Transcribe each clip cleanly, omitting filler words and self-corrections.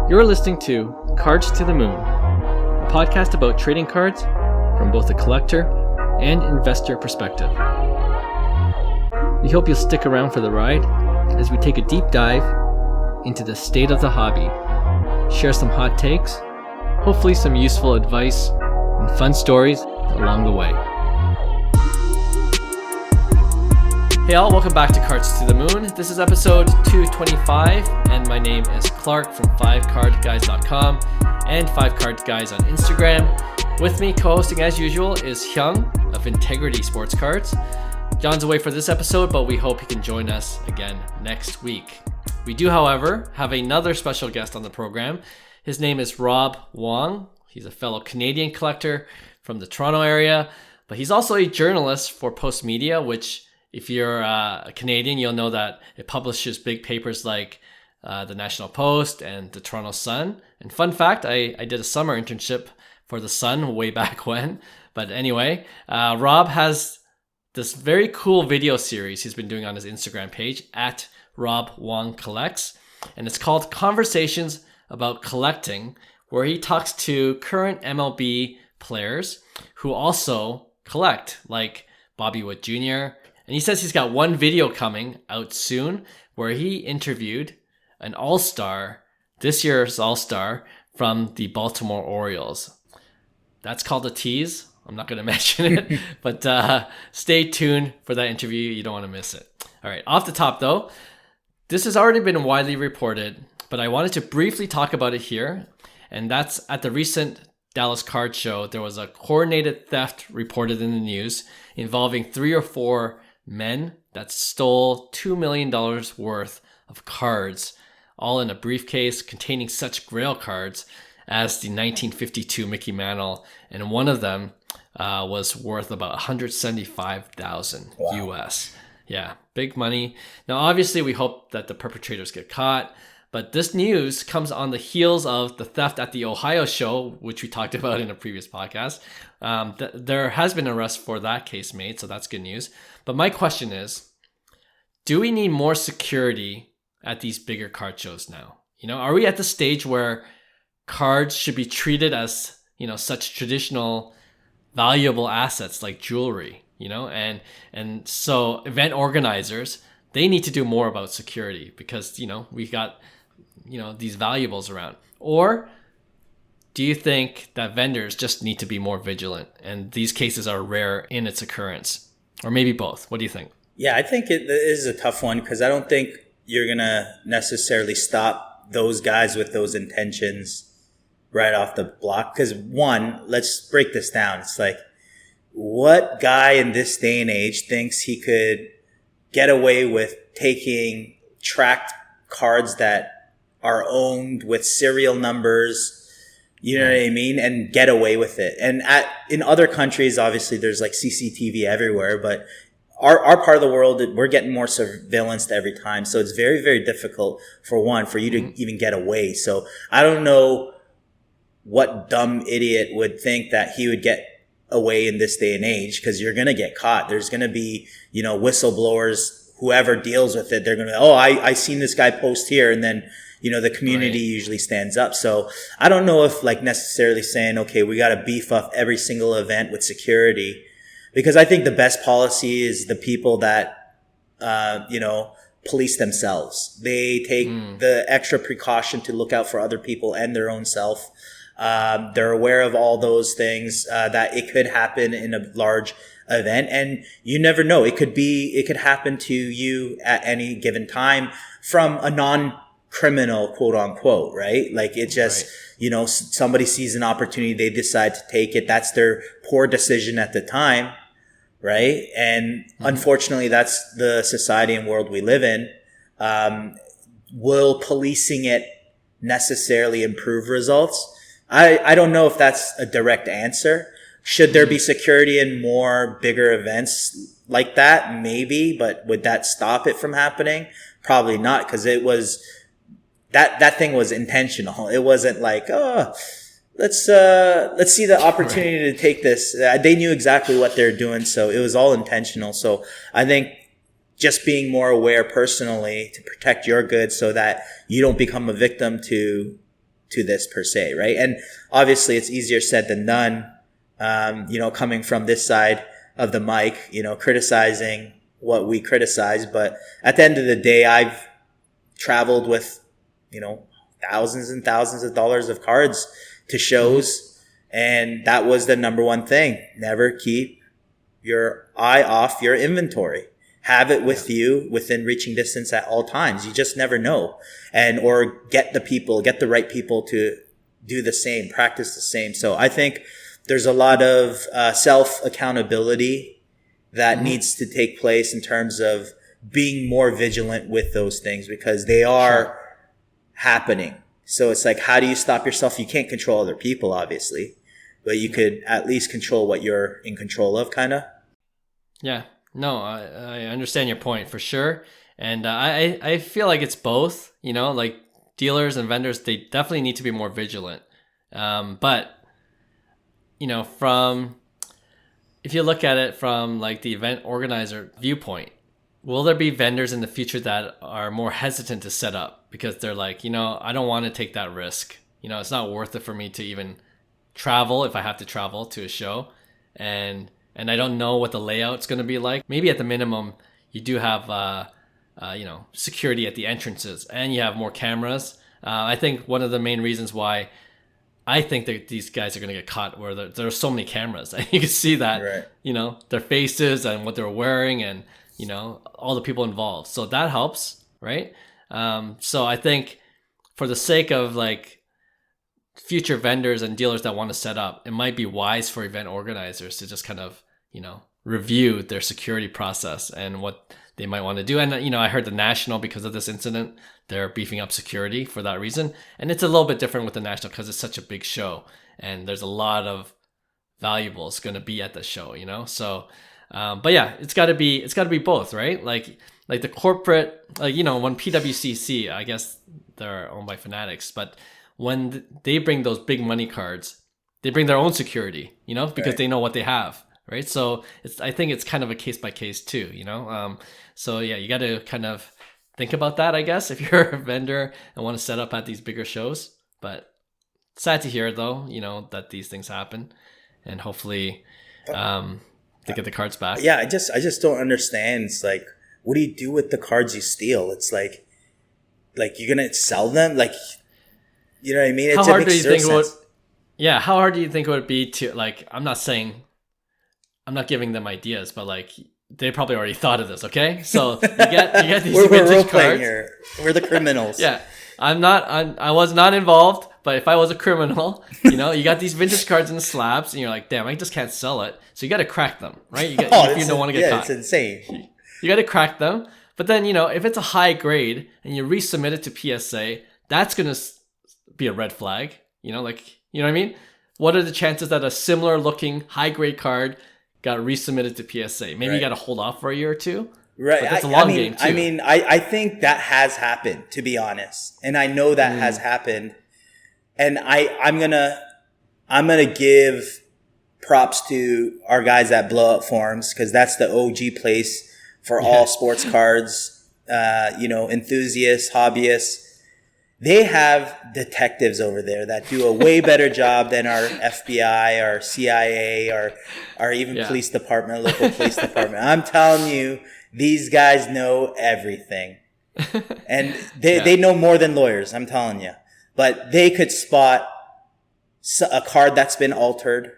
You're listening to Cards to the Moon, a podcast about trading cards from both a collector and investor perspective. We hope you'll stick around for the ride as we take a deep dive into the state of the hobby, share some hot takes, hopefully some useful advice, and fun stories along the way. Hey all, welcome back to Cards to the Moon. This is episode 225, and my name is Clark from 5cardguys.com and 5cardguys on Instagram. With me, co-hosting as usual, is Hyung of Integrity Sports Cards. John's away for this episode, but we hope he can join us again next week. We do, however, have another special guest on the program. His name is Wong. He's a fellow Canadian collector from the Toronto area, but he's also a journalist for Post Media, which if you're a Canadian, you'll know that it publishes big papers like the National Post and the Toronto Sun. And fun fact, I did a summer internship for the Sun way back when. But anyway, Rob has this very cool video series he's been doing on his Instagram page at Rob Wong Collects. And it's called Conversations About Collecting, where he talks to current MLB players who also collect, like Bobby Witt Jr., and he says he's got one video coming out soon where he interviewed an all-star, this year's all-star from the Baltimore Orioles. That's called a tease. I'm not going to mention it, but stay tuned for that interview. You don't want to miss it. All right, off the top though, this has already been widely reported, but I wanted to briefly talk about it here. And that's at the recent Dallas Card Show. There was a coordinated theft reported in the news involving 3 or 4 men that stole $2 million worth of cards, all in a briefcase containing such grail cards as the 1952 Mickey Mantle, and one of them was worth about 175,000 US. Yeah, big money. Now, obviously, we hope that the perpetrators get caught, but this news comes on the heels of the theft at the Ohio show, which we talked about in a previous podcast. There has been an arrest for that case made, so that's good news. But my question is, do we need more security at these bigger card shows now? You know, are we at the stage where cards should be treated as, you know, such traditional valuable assets like jewelry, you know? And so event organizers, they need to do more about security because, you know, we've got, you know, these valuables around. Or do you think that vendors just need to be more vigilant and these cases are rare in its occurrence? Or maybe both. What do you think? Yeah, I think it is a tough one because I don't think you're going to necessarily stop those guys with those intentions right off the block. Because one, let's break this down. It's like, what guy in this day and age thinks he could get away with taking tracked cards that are owned with serial numbers, you know what I mean, and get away with it? And in other countries, obviously, there's like CCTV everywhere, but our part of the world, we're getting more surveillance every time. So it's very, very difficult for you to even get away. So I don't know what dumb idiot would think that he would get away in this day and age, because you're going to get caught. There's going to be, you know, whistleblowers, whoever deals with it, they're going to, I seen this guy post here, and then, you know, the community usually stands up. So I don't know if like necessarily saying, okay, we got to beef up every single event with security, because I think the best policy is the people that, you know, police themselves. They take the extra precaution to look out for other people and their own self. They're aware of all those things, that it could happen in a large event, and you never know. It could happen to you at any given time from a non-criminal, quote unquote, right? Like it just, you know, somebody sees an opportunity, they decide to take it. That's their poor decision at the time, right? And unfortunately, that's the society and world we live in. Will policing it necessarily improve results? I don't know if that's a direct answer. Should there be security in more bigger events like that? Maybe, but would that stop it from happening? Probably not, because it was that thing was intentional. It wasn't like, let's see the opportunity to take this. They knew exactly what they're doing, so it was all intentional. So I think just being more aware personally to protect your goods so that you don't become a victim to to this per se, right? And obviously it's easier said than done, coming from this side of the mic, criticizing what we criticize. But at the end of the day, I've traveled with, thousands and thousands of dollars of cards to shows. And that was the number one thing. Never keep your eye off your inventory. Have it with you within reaching distance at all times. You just never know. Or get the right people to do the same, practice the same. So I think there's a lot of self accountability that needs to take place in terms of being more vigilant with those things, because they are happening. So it's like, how do you stop yourself? You can't control other people, obviously, but you could at least control what you're in control of, kind of. Yeah. No, I understand your point for sure. And I feel like it's both, like dealers and vendors, they definitely need to be more vigilant. But, if you look at it from like the event organizer viewpoint, will there be vendors in the future that are more hesitant to set up because they're like, I don't want to take that risk. It's not worth it for me to even travel if I have to travel to a show. And I don't know what the layout's going to be like. Maybe at the minimum, you do have, security at the entrances and you have more cameras. I think one of the main reasons why I think that these guys are going to get caught where there are so many cameras. You can see that, right. Their faces and what they're wearing and, all the people involved. So that helps, right? So I think for the sake of like future vendors and dealers that want to set up, it might be wise for event organizers to just kind of, review their security process and what they might want to do. And, I heard the National, because of this incident, they're beefing up security for that reason. And it's a little bit different with the National because it's such a big show and there's a lot of valuables going to be at the show, So, but yeah, it's got to be both, right? Like the corporate, when PWCC, I guess they're owned by Fanatics, but when they bring those big money cards, they bring their own security, because they know what they have, right? So I think it's kind of a case by case too, So yeah, you got to kind of think about that, I guess, if you're a vendor and want to set up at these bigger shows. But sad to hear though, that these things happen, and hopefully they get the cards back. Yeah, I just don't understand. It's like, what do you do with the cards you steal? It's like you're gonna sell them, like. You know what I mean? How hard do you think how hard do you think it would be to, like, I'm not giving them ideas, but like they probably already thought of this, okay? So you get these we're vintage role cards. playing here. We're the criminals. Yeah. I was not involved, but if I was a criminal, you got these vintage cards in the slabs and you're like, damn, I just can't sell it. So you got to crack them, right? If you don't want to get caught. It's insane. You got to crack them. But then, if it's a high grade and you resubmit it to PSA, that's going to be a red flag, you know what I mean? What are the chances that a similar looking high grade card got resubmitted to PSA? Maybe you got to hold off for a year or two. Right. But that's a long game too. I think that has happened, to be honest. And I know that has happened. And I'm gonna give props to our guys at Blowout Forums, because that's the OG place for all sports cards, enthusiasts, hobbyists. They have detectives over there that do a way better job than our FBI, our CIA, or even police department, local police department. I'm telling you, these guys know everything. And they know more than lawyers, I'm telling you. But they could spot a card that's been altered,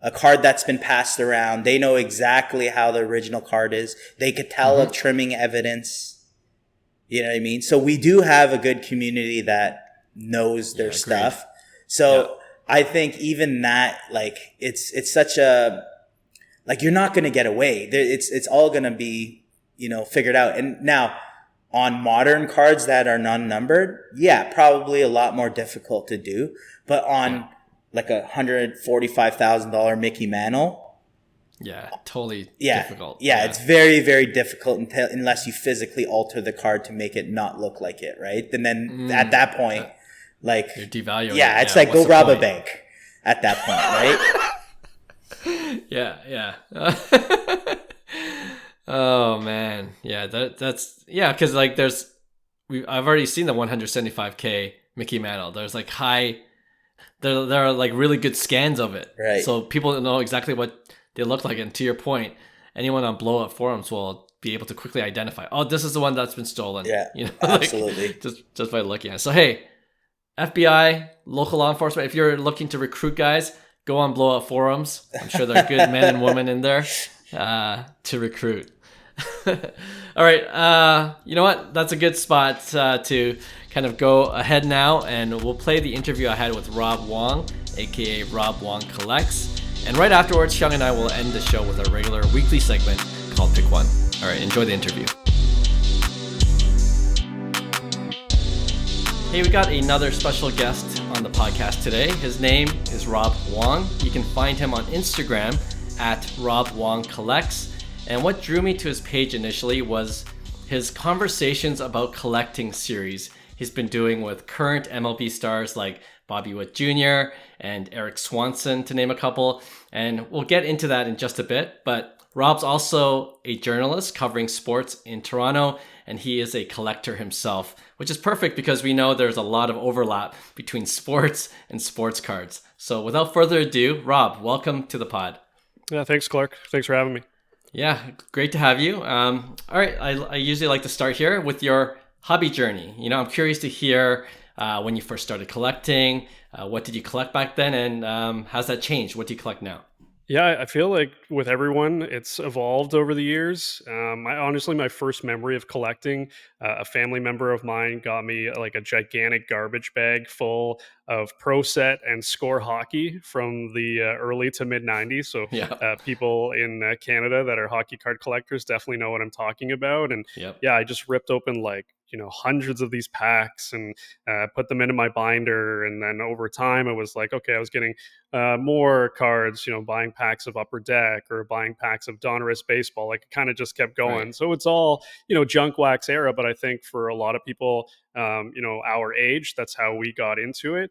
a card that's been passed around. They know exactly how the original card is. They could tell of trimming evidence. You know what I mean? So we do have a good community that knows their stuff. So I think even that, like, it's such a, like, you're not going to get away. It's all going to be, figured out. And now on modern cards that are non-numbered, probably a lot more difficult to do. But on like $145,000 Mickey Mantle, totally difficult. It's very, very difficult unless you physically alter the card to make it not look like it, right? And then at that point, like, you're devaluing. Yeah, it's like go rob a bank at that point, right? Yeah. Oh man, that's because like I've already seen the 175K Mickey Mantle. There's like there are like really good scans of it. Right. So people know exactly what they look like. And to your point, anyone on blow up forums will be able to quickly identify, oh, this is the one that's been stolen. Yeah, absolutely. Just by looking at it. So, hey, FBI, local law enforcement, if you're looking to recruit guys, go on blow up forums. I'm sure there are good men and women in there to recruit. All right. You know what? That's a good spot to kind of go ahead now, and we'll play the interview I had with Rob Wong, aka Rob Wong Collects. And right afterwards, Hyung and I will end the show with our regular weekly segment called Pick One. All right, enjoy the interview. Hey, we got another special guest on the podcast today. His name is Rob Wong. You can find him on Instagram at Rob Wong Collects. And what drew me to his page initially was his conversations about collecting series he's been doing with current MLB stars like Bobby Witt Jr. and Eric Swanson, to name a couple. And we'll get into that in just a bit. But Rob's also a journalist covering sports in Toronto, and he is a collector himself, which is perfect because we know there's a lot of overlap between sports and sports cards. So without further ado, Rob, welcome to the pod. Yeah, thanks, Clark. Thanks for having me. Yeah, great to have you. All right, I usually like to start here with your hobby journey. I'm curious to hear when you first started collecting. What did you collect back then, and how's that changed? What do you collect now? Yeah, I feel like with everyone, it's evolved over the years. Honestly, my first memory of collecting, a family member of mine got me like a gigantic garbage bag full of Pro Set and Score hockey from the early to mid 90s. So people in Canada that are hockey card collectors definitely know what I'm talking about. And yeah, I just ripped open like hundreds of these packs and put them into my binder. And then over time, it was like, okay, I was getting more cards, buying packs of Upper Deck or buying packs of Donruss Baseball. Like it kind of just kept going. Right. So it's all, junk wax era. But I think for a lot of people, our age, that's how we got into it,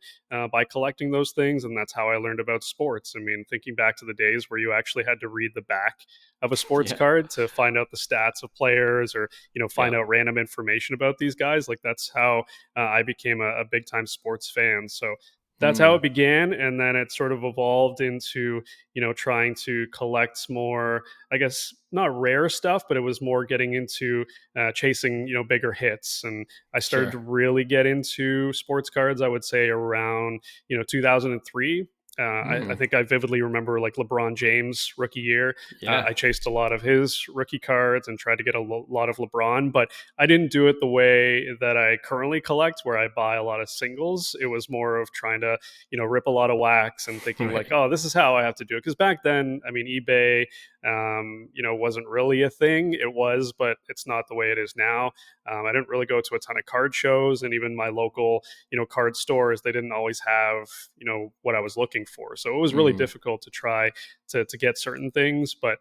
by collecting those things. And that's how I learned about sports. I mean, thinking back to the days where you actually had to read the back of a sports card to find out the stats of players or, find out random information about these guys. Like that's how I became a big time sports fan. So that's how it began. And then it sort of evolved into, trying to collect more, I guess, not rare stuff, but it was more getting into chasing, bigger hits. And I started to really get into sports cards, I would say around, 2003. I think I vividly remember like LeBron James rookie year. I chased a lot of his rookie cards and tried to get a lot of LeBron, but I didn't do it the way that I currently collect, where I buy a lot of singles. It was more of trying to, rip a lot of wax and thinking like, oh, this is how I have to do it. Because back then, I mean, eBay, wasn't really a thing. It was, but it's not the way it is now. I didn't really go to a ton of card shows, and even my local, card stores, they didn't always have, what I was looking for. So it was really difficult to try to get certain things. But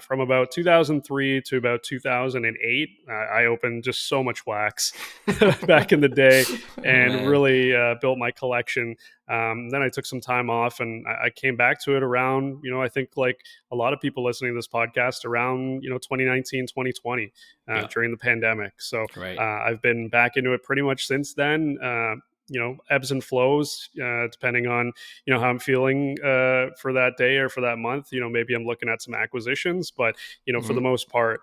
from about 2003 to about 2008, I opened just so much wax back in the day and really built my collection. Then I took some time off and I came back to it around, I think like a lot of people listening to this podcast around, 2019, 2020 during the pandemic. So I've been back into it pretty much since then. Ebbs and flows, depending on, how I'm feeling for that day or for that month. Maybe I'm looking at some acquisitions, but, for the most part,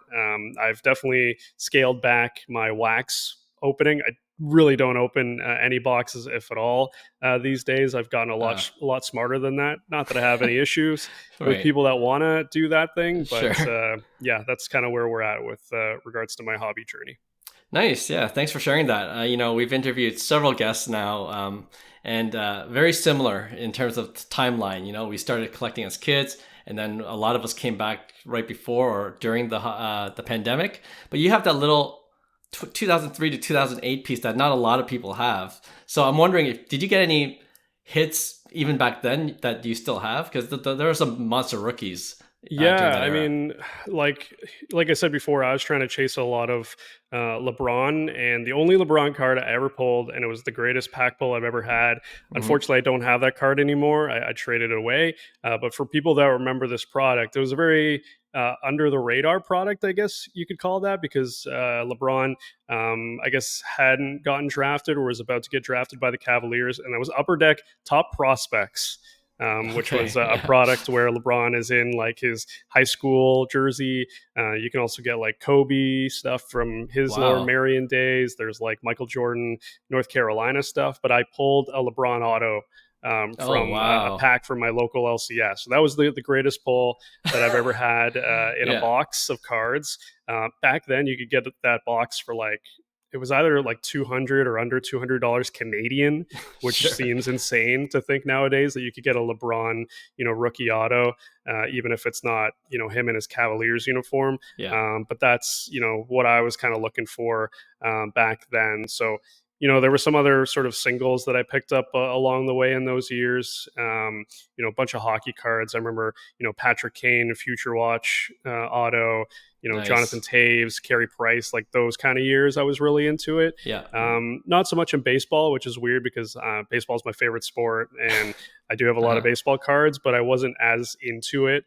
I've definitely scaled back my wax opening. I really don't open any boxes, if at all, these days. I've gotten a lot smarter than that. Not that I have any issues with people that want to do that thing, but that's kind of where we're at with regards to my hobby journey. Nice. Yeah. Thanks for sharing that. We've interviewed several guests now, and very similar in terms of timeline. We started collecting as kids, and then a lot of us came back right before or during the pandemic. But you have that little 2003 to 2008 piece that not a lot of people have. So I'm wondering, did you get any hits even back then that you still have? Because there are some monster rookies during Yeah, that I era. mean, like like I said before, I was trying to chase a lot of LeBron, and the only LeBron card I ever pulled, and it was the greatest pack pull I've ever had. Hmm. Unfortunately, I don't have that card anymore. I traded it away. But for people that remember this product, it was a very under the radar product, I guess you could call that, because LeBron, I guess, hadn't gotten drafted or was about to get drafted by the Cavaliers, and that was Upper Deck Top Prospects, which was Okay, a yeah. product where LeBron is in like his high school jersey. You can also get like Kobe stuff from his Lower Wow. Marion days. There's like Michael Jordan, North Carolina stuff. But I pulled a LeBron auto Oh, from a wow. pack from my local LCS. So that was the greatest pull that I've ever had in a Yeah. box of cards. Back then, you could get that box for like, it was either like 200 or under $200 Canadian, which Sure. seems insane to think nowadays that you could get a LeBron, rookie auto, even if it's not, him in his Cavaliers uniform. Yeah. But that's, what I was kind of looking for back then. So, there were some other sort of singles that I picked up along the way in those years. A bunch of hockey cards. I remember, Patrick Kane, Future Watch auto, Jonathan Nice. Taves, Carey Price, like those kind of years. I was really into it. Yeah. Not so much in baseball, which is weird because baseball is my favorite sport, and I do have a lot of Uh-huh. baseball cards, but I wasn't as into it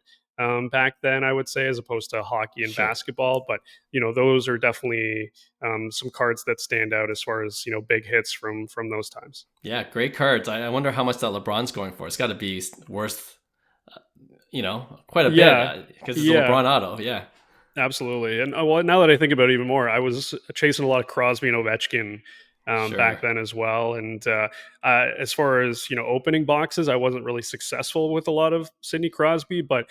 back then, I would say, as opposed to hockey and Sure. basketball. But those are definitely some cards that stand out as far as big hits from those times. Yeah, great cards. I wonder how much that LeBron's going for. It's got to be worth, quite a Yeah, bit because it's a yeah. LeBron auto. Yeah. Absolutely. And well, now that I think about it even more, I was chasing a lot of Crosby and Ovechkin back Sure. then as well. And as far as, opening boxes, I wasn't really successful with a lot of Sidney Crosby, but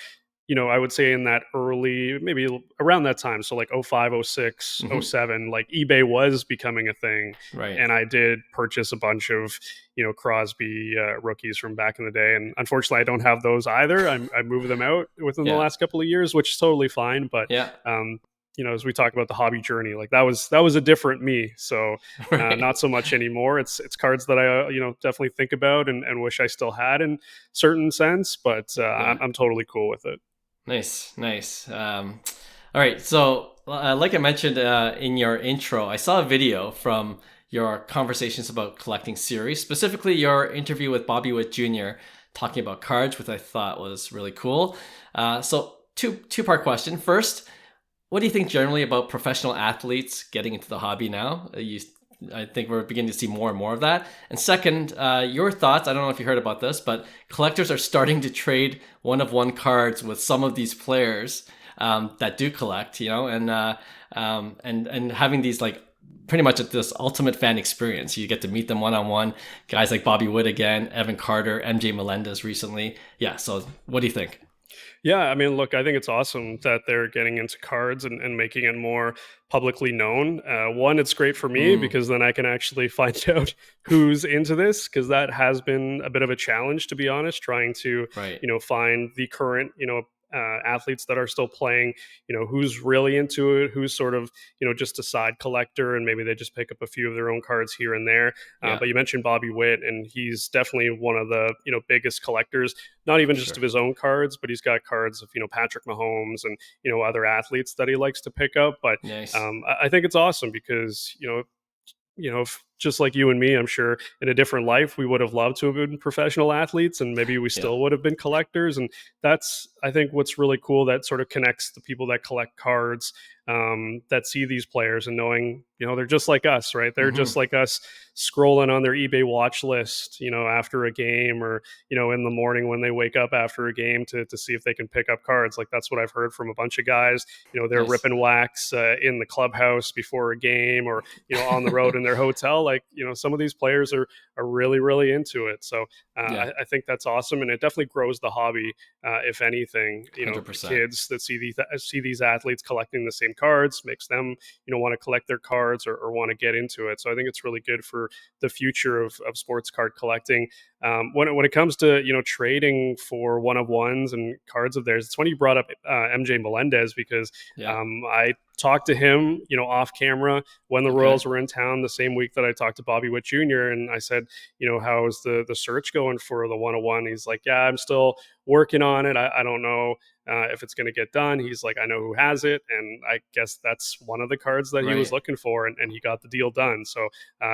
I would say in that early, maybe around that time, so like 05, 06, Hmm. 07, like eBay was becoming a thing. Right. And I did purchase a bunch of, Crosby rookies from back in the day. And unfortunately, I don't have those either. I moved them out within the Yeah. last couple of years, which is totally fine. But, Yeah. um, as we talk about the hobby journey, like that was a different me. So Right. not so much anymore. It's cards that I definitely think about and wish I still had in certain sense, but Yeah. I'm totally cool with it. Nice. Nice. All right. So, like I mentioned in your intro, I saw a video from your conversations about collecting series, specifically your interview with Bobby Witt Jr. talking about cards, which I thought was really cool. So, two-part question. First, what do you think generally about professional athletes getting into the hobby now? I think we're beginning to see more and more of that. And second, your thoughts. I don't know if you heard about this, but collectors are starting to trade one-of-one cards with some of these players that do collect, and having these like pretty much at this ultimate fan experience. You get to meet them one-on-one. Guys like Bobby Witt again, Evan Carter, MJ Melendez recently. Yeah. So, what do you think? Yeah, I mean, look, I think it's awesome that they're getting into cards and making it more publicly known. One, it's great for me Mm, because then I can actually find out who's into this, because that has been a bit of a challenge, to be honest, trying to, right. find the current, athletes that are still playing, who's really into it, who's sort of, just a side collector, and maybe they just pick up a few of their own cards here and there. Yeah. But you mentioned Bobby Witt, and he's definitely one of the, biggest collectors, not even just of Sure. his own cards, but he's got cards of, Patrick Mahomes and, other athletes that he likes to pick up. But Nice. I think it's awesome because, if, just like you and me, I'm sure in a different life, we would have loved to have been professional athletes, and maybe we Yeah. still would have been collectors. And that's, I think, what's really cool that sort of connects the people that collect cards, that see these players and knowing, they're just like us, right? They're Hmm. just like us, scrolling on their eBay watch list, after a game, or, in the morning when they wake up after a game to see if they can pick up cards. Like that's what I've heard from a bunch of guys. They're Nice. ripping wax in the clubhouse before a game, or, on the road in their hotel. Like, some of these players are really, really into it. So Yeah. I think that's awesome. And it definitely grows the hobby. If anything, 100%. kids that see these athletes collecting the same cards makes them, want to collect their cards, or want to get into it. So I think it's really good for the future of sports card collecting. When it comes to, trading for one-of-ones and cards of theirs, it's funny you brought up MJ Melendez, because Yeah. I talked to him, off camera when the Okay. Royals were in town the same week that I talked to Bobby Witt Jr. And I said, how's the search going for the 101? He's like, yeah, I'm still working on it. I don't know if it's going to get done. He's like, I know who has it, and I guess that's one of the cards that he was Right. looking for, and he got the deal done. So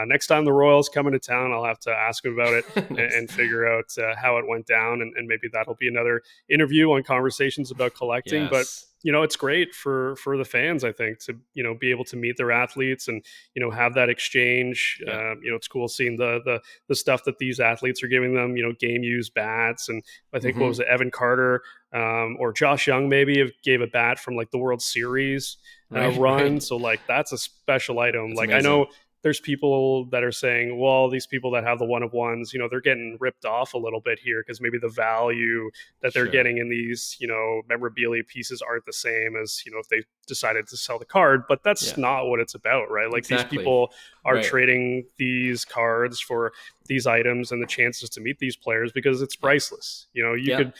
next time the Royals come into town, I'll have to ask him about it Nice. and figure out how it went down, and maybe that'll be another interview on conversations about collecting. But Yes. it's great for the fans, I think, to be able to meet their athletes and have that exchange. Yeah. It's cool seeing the stuff that these athletes are giving them. Game used bats, and I think what Hmm. was it, Evan Carter or Josh Young maybe gave a bat from like the World Series Right. run. Right. So like that's a special item. That's Like I amazing. know there's people that are saying, well, these people that have the one of ones, they're getting ripped off a little bit here because maybe the value that they're Sure. getting in these, memorabilia pieces aren't the same as, if they decided to sell the card. But that's Yeah. not what it's about, right? Like these Exactly. people are Right. trading these cards for these items and the chances to meet these players because it's Yeah. priceless. You Yeah. could,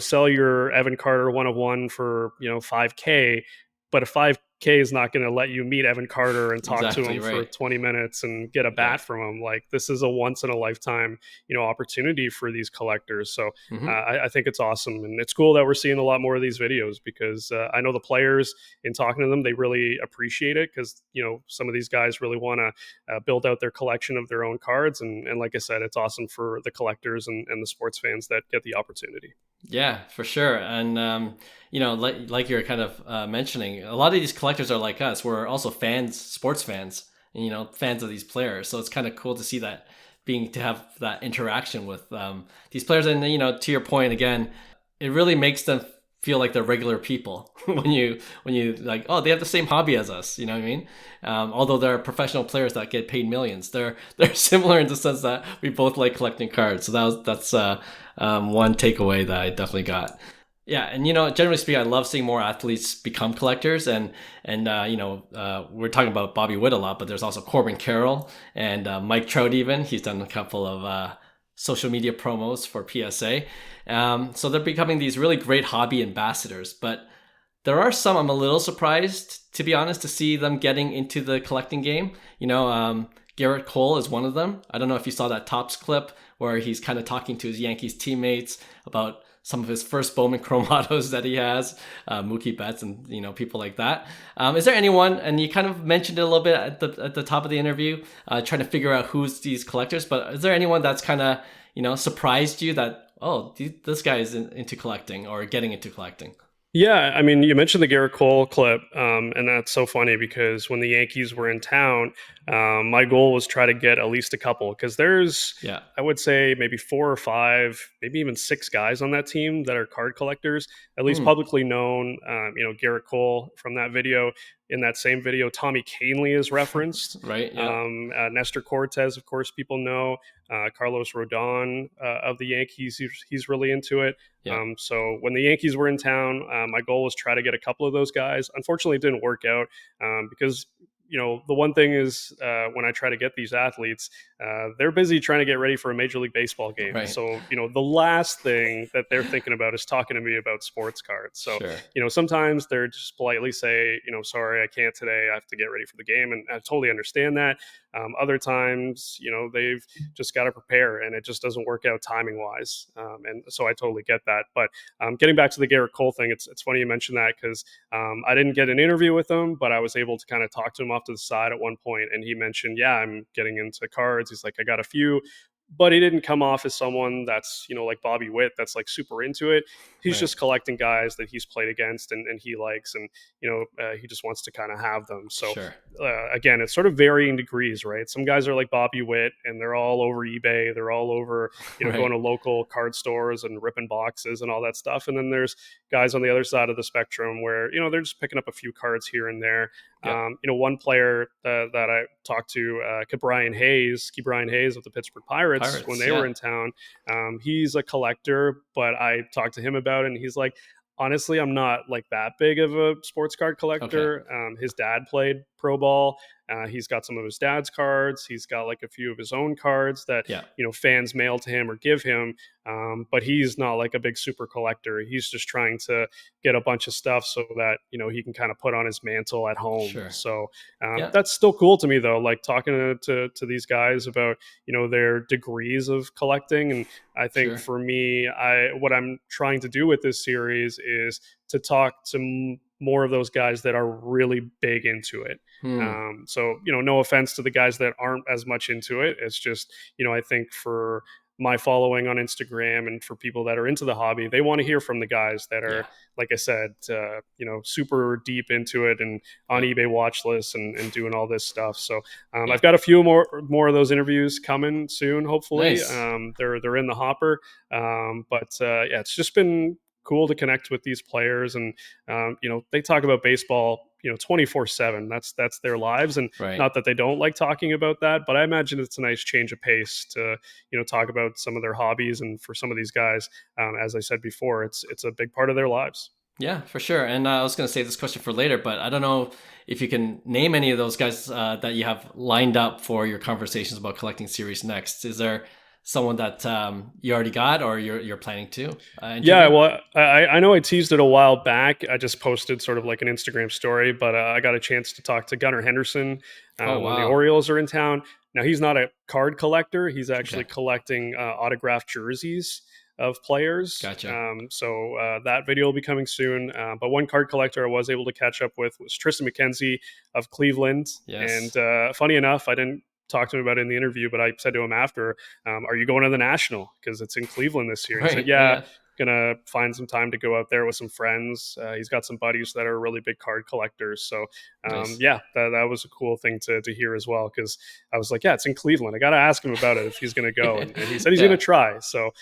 sell your Evan Carter one of one for, 5K, but a 5K is not going to let you meet Evan Carter and talk to Exactly. him for Right. 20 minutes and get a Yeah. bat from him. Like this is a once in a lifetime, opportunity for these collectors. So Hmm. I think it's awesome, and it's cool that we're seeing a lot more of these videos because I know the players, in talking to them, they really appreciate it because some of these guys really want to build out their collection of their own cards, and like I said, it's awesome for the collectors and the sports fans that get the opportunity. Yeah, for sure. And like you're kind of mentioning, a lot of these collectors are like us. We're also fans, sports fans, and fans of these players. So it's kind of cool to see that to have that interaction with these players. And to your point again, it really makes them feel like they're regular people when you like, oh, they have the same hobby as us. You know what I mean? Although they're professional players that get paid millions, they're similar in the sense that we both like collecting cards. So that's one takeaway that I definitely got. Yeah, and generally speaking, I love seeing more athletes become collectors, and we're talking about Bobby Witt a lot, but there's also Corbin Carroll and Mike Trout. Even he's done a couple of social media promos for PSA. So they're becoming these really great hobby ambassadors. But there are some I'm a little surprised, to be honest, to see them getting into the collecting game. Garrett Cole is one of them. I don't know if you saw that Topps clip where he's kind of talking to his Yankees teammates about some of his first Bowman Chromatos that he has, Mookie Betts, and people like that. Is there anyone? And you kind of mentioned it a little bit at the top of the interview, trying to figure out who's these collectors. But is there anyone that's kind of surprised you that this guy is into collecting or getting into collecting? Yeah, I mean, you mentioned the Garrett Cole clip, and that's so funny because when the Yankees were in town, my goal was try to get at least a couple because there's, Yeah. I would say, maybe 4 or 5, maybe even 6 guys on that team that are card collectors, at least Hmm. publicly known. Garrett Cole from that video. In that same video, Tommy Kahnle is referenced. Right. Yeah. Nestor Cortez, of course, people know. Carlos Rodon of the Yankees, he's really into it. Yeah. So when the Yankees were in town, my goal was try to get a couple of those guys. Unfortunately, it didn't work out because the one thing is when I try to get these athletes, they're busy trying to get ready for a Major League Baseball game. Right. So the last thing that they're thinking about is talking to me about sports cards. So Sure. sometimes they're just politely say, sorry, I can't today. I have to get ready for the game, and I totally understand that. Other times, they've just got to prepare, and it just doesn't work out timing wise. And so I totally get that. But getting back to the Garrett Cole thing, it's funny you mentioned that because I didn't get an interview with him, but I was able to kind of talk to him off to the side at one point, and he mentioned, yeah, I'm getting into cards. He's like, I got a few. But he didn't come off as someone that's, like Bobby Witt, that's like super into it. He's Right. just collecting guys that he's played against and he likes, and he just wants to kind of have them. So Sure. again, it's sort of varying degrees, right? Some guys are like Bobby Witt, and they're all over eBay, they're all over, Right. going to local card stores and ripping boxes and all that stuff. And then there's guys on the other side of the spectrum where they're just picking up a few cards here and there. Yeah. One player that I talked to, Brian Hayes of the Pittsburgh Pirates, when they were in town. He's a collector, but I talked to him about it, and he's like, honestly, I'm not like that big of a sports card collector. His dad played pro ball. He's got some of his dad's cards. He's got like a few of his own cards that, Yeah. fans mail to him or give him. But he's not like a big super collector. He's just trying to get a bunch of stuff so that, he can kind of put on his mantle at home. Sure. So Yeah. that's still cool to me, though, like talking to these guys about, their degrees of collecting. And I think Sure. for me, what I'm trying to do with this series is to talk to more of those guys that are really big into it. Hmm. So, no offense to the guys that aren't as much into it. It's just, I think for my following on Instagram and for people that are into the hobby, they want to hear from the guys that Yeah. are, like I said, super deep into it and on Yeah. eBay watch lists and doing all this stuff. So Yeah. I've got a few more of those interviews coming soon. Hopefully, Nice. they're in the hopper. But yeah, it's just been cool to connect with these players, and they talk about baseball 24/7. That's their lives, and Right. not that they don't like talking about that, but I imagine it's a nice change of pace to talk about some of their hobbies. And for some of these guys, as I said before, it's a big part of their lives. Yeah, for sure. And I was going to save this question for later, but I don't know if you can name any of those guys that you have lined up for your conversations about collecting series next. Is there someone that you already got, or you're planning to Yeah, interview? well, I know I teased it a while back. I just posted sort of like an Instagram story, but I got a chance to talk to Gunnar Henderson Oh, when the wow. Orioles are in town. Now, he's not a card collector. He's Okay. actually collecting autographed jerseys of players. Gotcha. So that video will be coming soon. But one card collector I was able to catch up with was Tristan McKenzie of Cleveland. And Yes. funny enough, I didn't talk to him about it in the interview, but I said to him after, are you going to the National? Because it's in Cleveland this year. He said, Right. Yeah. yeah, Yeah. gonna find some time to go out there with some friends. He's got some buddies that are really big card collectors. So Nice. yeah, that was a cool thing to hear as well, because I was like, yeah, it's in Cleveland. I got to ask him about it if he's going to go. And he said he's going Yeah. to try. So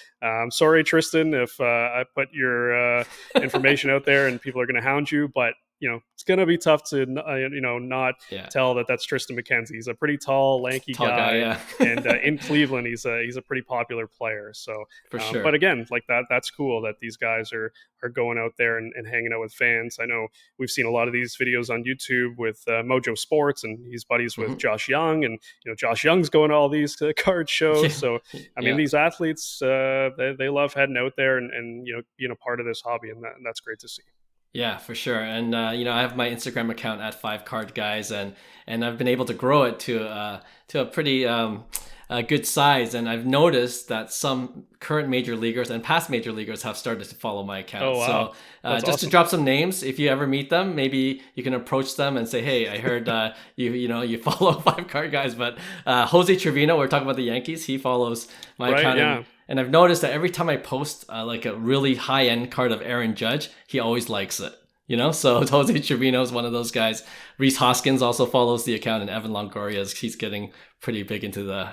sorry, Tristan, if I put your information out there and people are going to hound you, but it's going to be tough to, not Yeah. tell that that's Tristan McKenzie. He's a pretty tall, lanky Tall guy. guy. Yeah. And in Cleveland, he's a pretty popular player. So, For sure. but again, like that's cool that these guys are going out there and hanging out with fans. I know we've seen a lot of these videos on YouTube with Mojo Sports, and he's buddies with Mhm. Josh Young, and Josh Young's going to all these card shows. Yeah. So I mean, Yeah. these athletes, they love heading out there and being a part of this hobby, and that's great to see. Yeah, for sure. And I have my Instagram account at 5cardguys, and I've been able to grow it to a pretty good size. And I've noticed that some current major leaguers and past major leaguers have started to follow my account. Oh, wow. So That's just awesome. to drop some names, if you ever meet them, maybe you can approach them and say, "Hey, I heard you follow 5cardguys." But Jose Trevino, we're talking about the Yankees. He follows my Right, account. yeah. And I've noticed that every time I post like a really high end card of Aaron Judge, he always likes it. So Jose Trevino is one of those guys. Reese Hoskins also follows the account, and Evan Longoria, he's getting pretty big into the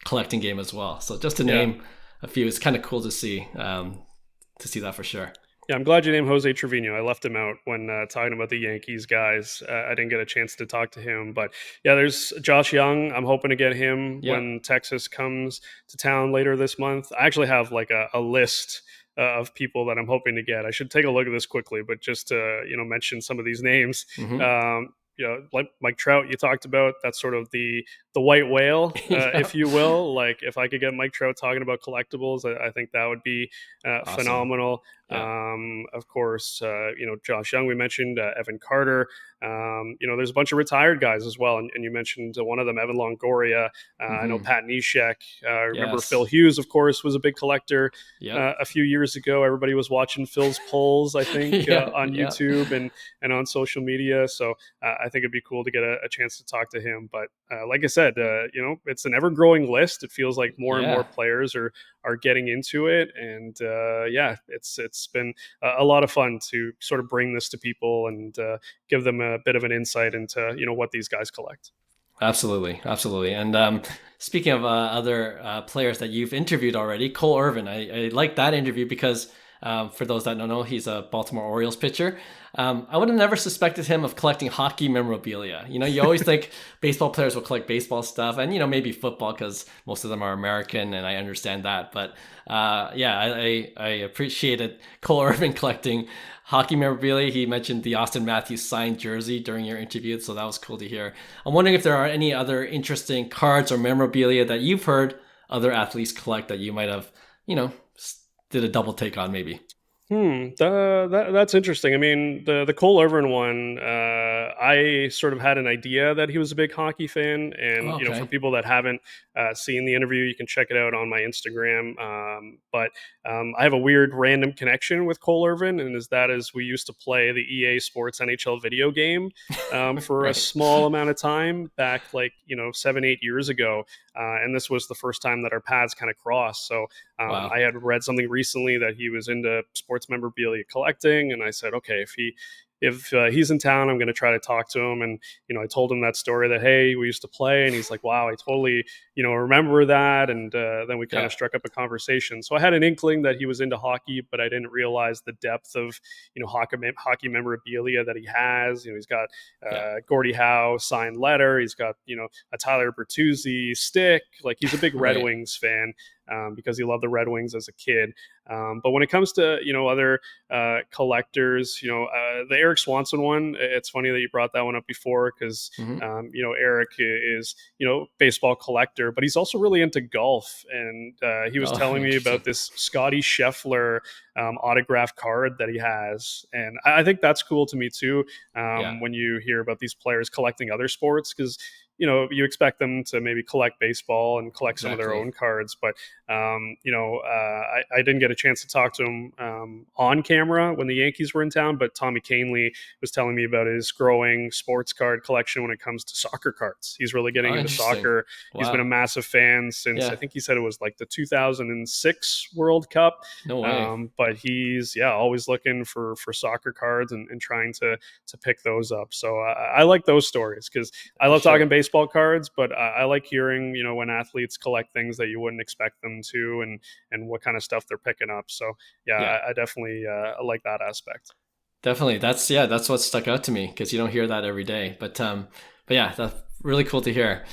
collecting game as well. So just to name a few, it's kind of cool to see that for sure. Yeah, I'm glad you named Jose Trevino. I left him out when talking about the Yankees guys. I didn't get a chance to talk to him. But yeah, there's Josh Young. I'm hoping to get him when Texas comes to town later this month. I actually have like a list of people that I'm hoping to get. I should take a look at this quickly, but just to mention some of these names. Mm-hmm. Like Mike Trout you talked about, that's sort of the white whale, if you will. Like if I could get Mike Trout talking about collectibles, I think that would be Awesome. phenomenal. Yeah. Of course, Josh Young, we mentioned, Evan Carter. There's a bunch of retired guys as well. And you mentioned one of them, Evan Longoria. I know Pat Neshek. Remember Yes. Phil Hughes, of course, was a big collector. Yep. A few years ago, everybody was watching Phil's polls, I think, Yeah, on yeah. YouTube and on social media. So I think it'd be cool to get a chance to talk to him. But like I said, it's an ever-growing list. It feels like more and Yeah. more players are getting into it, and it's been a lot of fun to sort of bring this to people and give them a bit of an insight into what these guys collect. Absolutely. And speaking of other players that you've interviewed already, Cole Irvin, I like that interview because For those that don't know, he's a Baltimore Orioles pitcher. I would have never suspected him of collecting hockey memorabilia. You always think baseball players will collect baseball stuff, and maybe football because most of them are American, and I understand that. But yeah, I appreciated Cole Irvin collecting hockey memorabilia. He mentioned the Austin Matthews signed jersey during your interview, so that was cool to hear. I'm wondering if there are any other interesting cards or memorabilia that you've heard other athletes collect that you might have, did a double take on maybe. That's interesting. I mean, the Cole Irvin one, I sort of had an idea that he was a big hockey fan, and Okay. for people that haven't seen the interview, you can check it out on my Instagram. But I have a weird random connection with Cole Irvin, and is we used to play the EA Sports NHL video game for a Right. small amount of time back, 7-8 years ago, and this was the first time that our paths kind of crossed. So Wow. I had read something recently that he was into sports memorabilia collecting, and I said, okay, if he's in town, I'm going to try to talk to him. And I told him that story that, hey, we used to play, and he's like, wow, I totally remember that. And then we kind Yeah. of struck up a conversation. So I had an inkling that he was into hockey, but I didn't realize the depth of hockey memorabilia that he has. He's got Yeah. Gordie Howe signed letter. He's got a Tyler Bertuzzi stick. Like, he's a big Red Right. Wings fan. Because he loved the Red Wings as a kid. But when it comes to other collectors, the Eric Swanson one, it's funny that you brought that one up before because Hmm. Eric is baseball collector, but he's also really into golf, and he was Oh, telling me interesting. about this Scotty Scheffler autograph card that he has, and I think that's cool to me too. Yeah. When you hear about these players collecting other sports, because you expect them to maybe collect baseball and collect some of their Exactly. own cards, but I didn't get a chance to talk to him on camera when the Yankees were in town, but Tommy Canley was telling me about his growing sports card collection when it comes to soccer cards. He's really getting Oh, into interesting. soccer. He's been a Wow. massive fan since, I Yeah. think he said it was like the 2006 World Cup. No way. But he's always looking for soccer cards and trying to pick those up. So I like those stories because I For love talking sure. baseball cards, but I like hearing when athletes collect things that you wouldn't expect them to, and what kind of stuff they're picking up. So yeah, Yeah. I definitely like that aspect. Definitely. That's what stuck out to me because you don't hear that every day. But yeah, that's really cool to hear.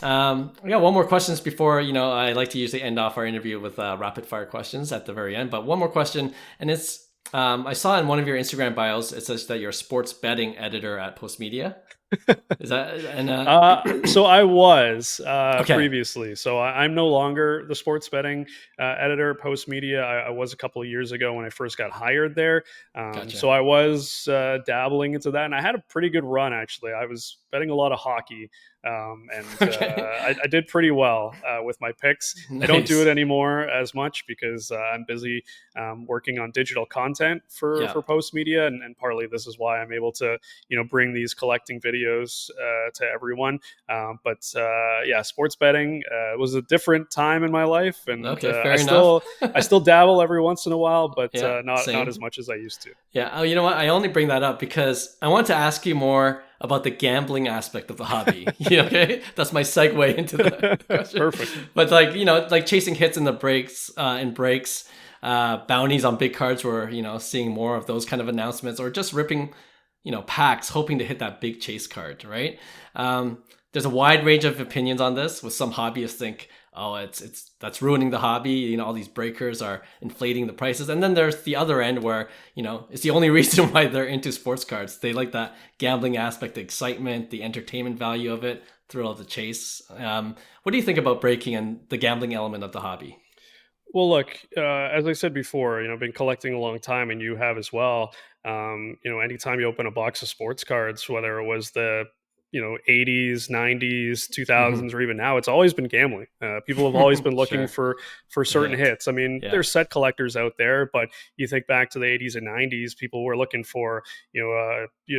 I got one more questions before, I like to usually end off our interview with rapid fire questions at the very end. But one more question, and it's I saw in one of your Instagram bios it says that you're a sports betting editor at Postmedia. Is that and So I was okay? previously. So I'm no longer the sports betting editor at Post Media. I was a couple of years ago when I first got hired there. Gotcha. So I was dabbling into that, and I had a pretty good run actually. I was betting a lot of hockey, and Okay. I did pretty well with my picks. I don't do Nice. it anymore as much because I'm busy working on digital content Yeah. for Post Media, and partly this is why I'm able to bring these collecting videos to everyone. But yeah, sports betting was a different time in my life, and Okay. I Fair enough. still I still dabble every once in a while, but Yeah. not as Same. much as I used to. Yeah. Oh, you know what? I only bring that up because I want to ask you more about the gambling aspect of the hobby. Yeah, okay, that's my segue into the question. Perfect. But like like chasing hits in the breaks, bounties on big cards. Where seeing more of those kind of announcements, or just ripping packs, hoping to hit that big chase card. Right. There's a wide range of opinions on this. With some hobbyists think, oh, it's that's ruining the hobby. All these breakers are inflating the prices. And then there's the other end where it's the only reason why they're into sports cards. They like that gambling aspect, the excitement, the entertainment value of it, thrill of the chase. What do you think about breaking and the gambling element of the hobby? Well, look, as I said before, I've been collecting a long time, and you have as well. Anytime you open a box of sports cards, whether it was the 80s, 90s, Hmm. 2000s, or even now, it's always been gambling. People have always been looking Sure. for The certain hit. hits. I mean, Yeah. there's set collectors out there, but you think back to the 80s and 90s, people were looking for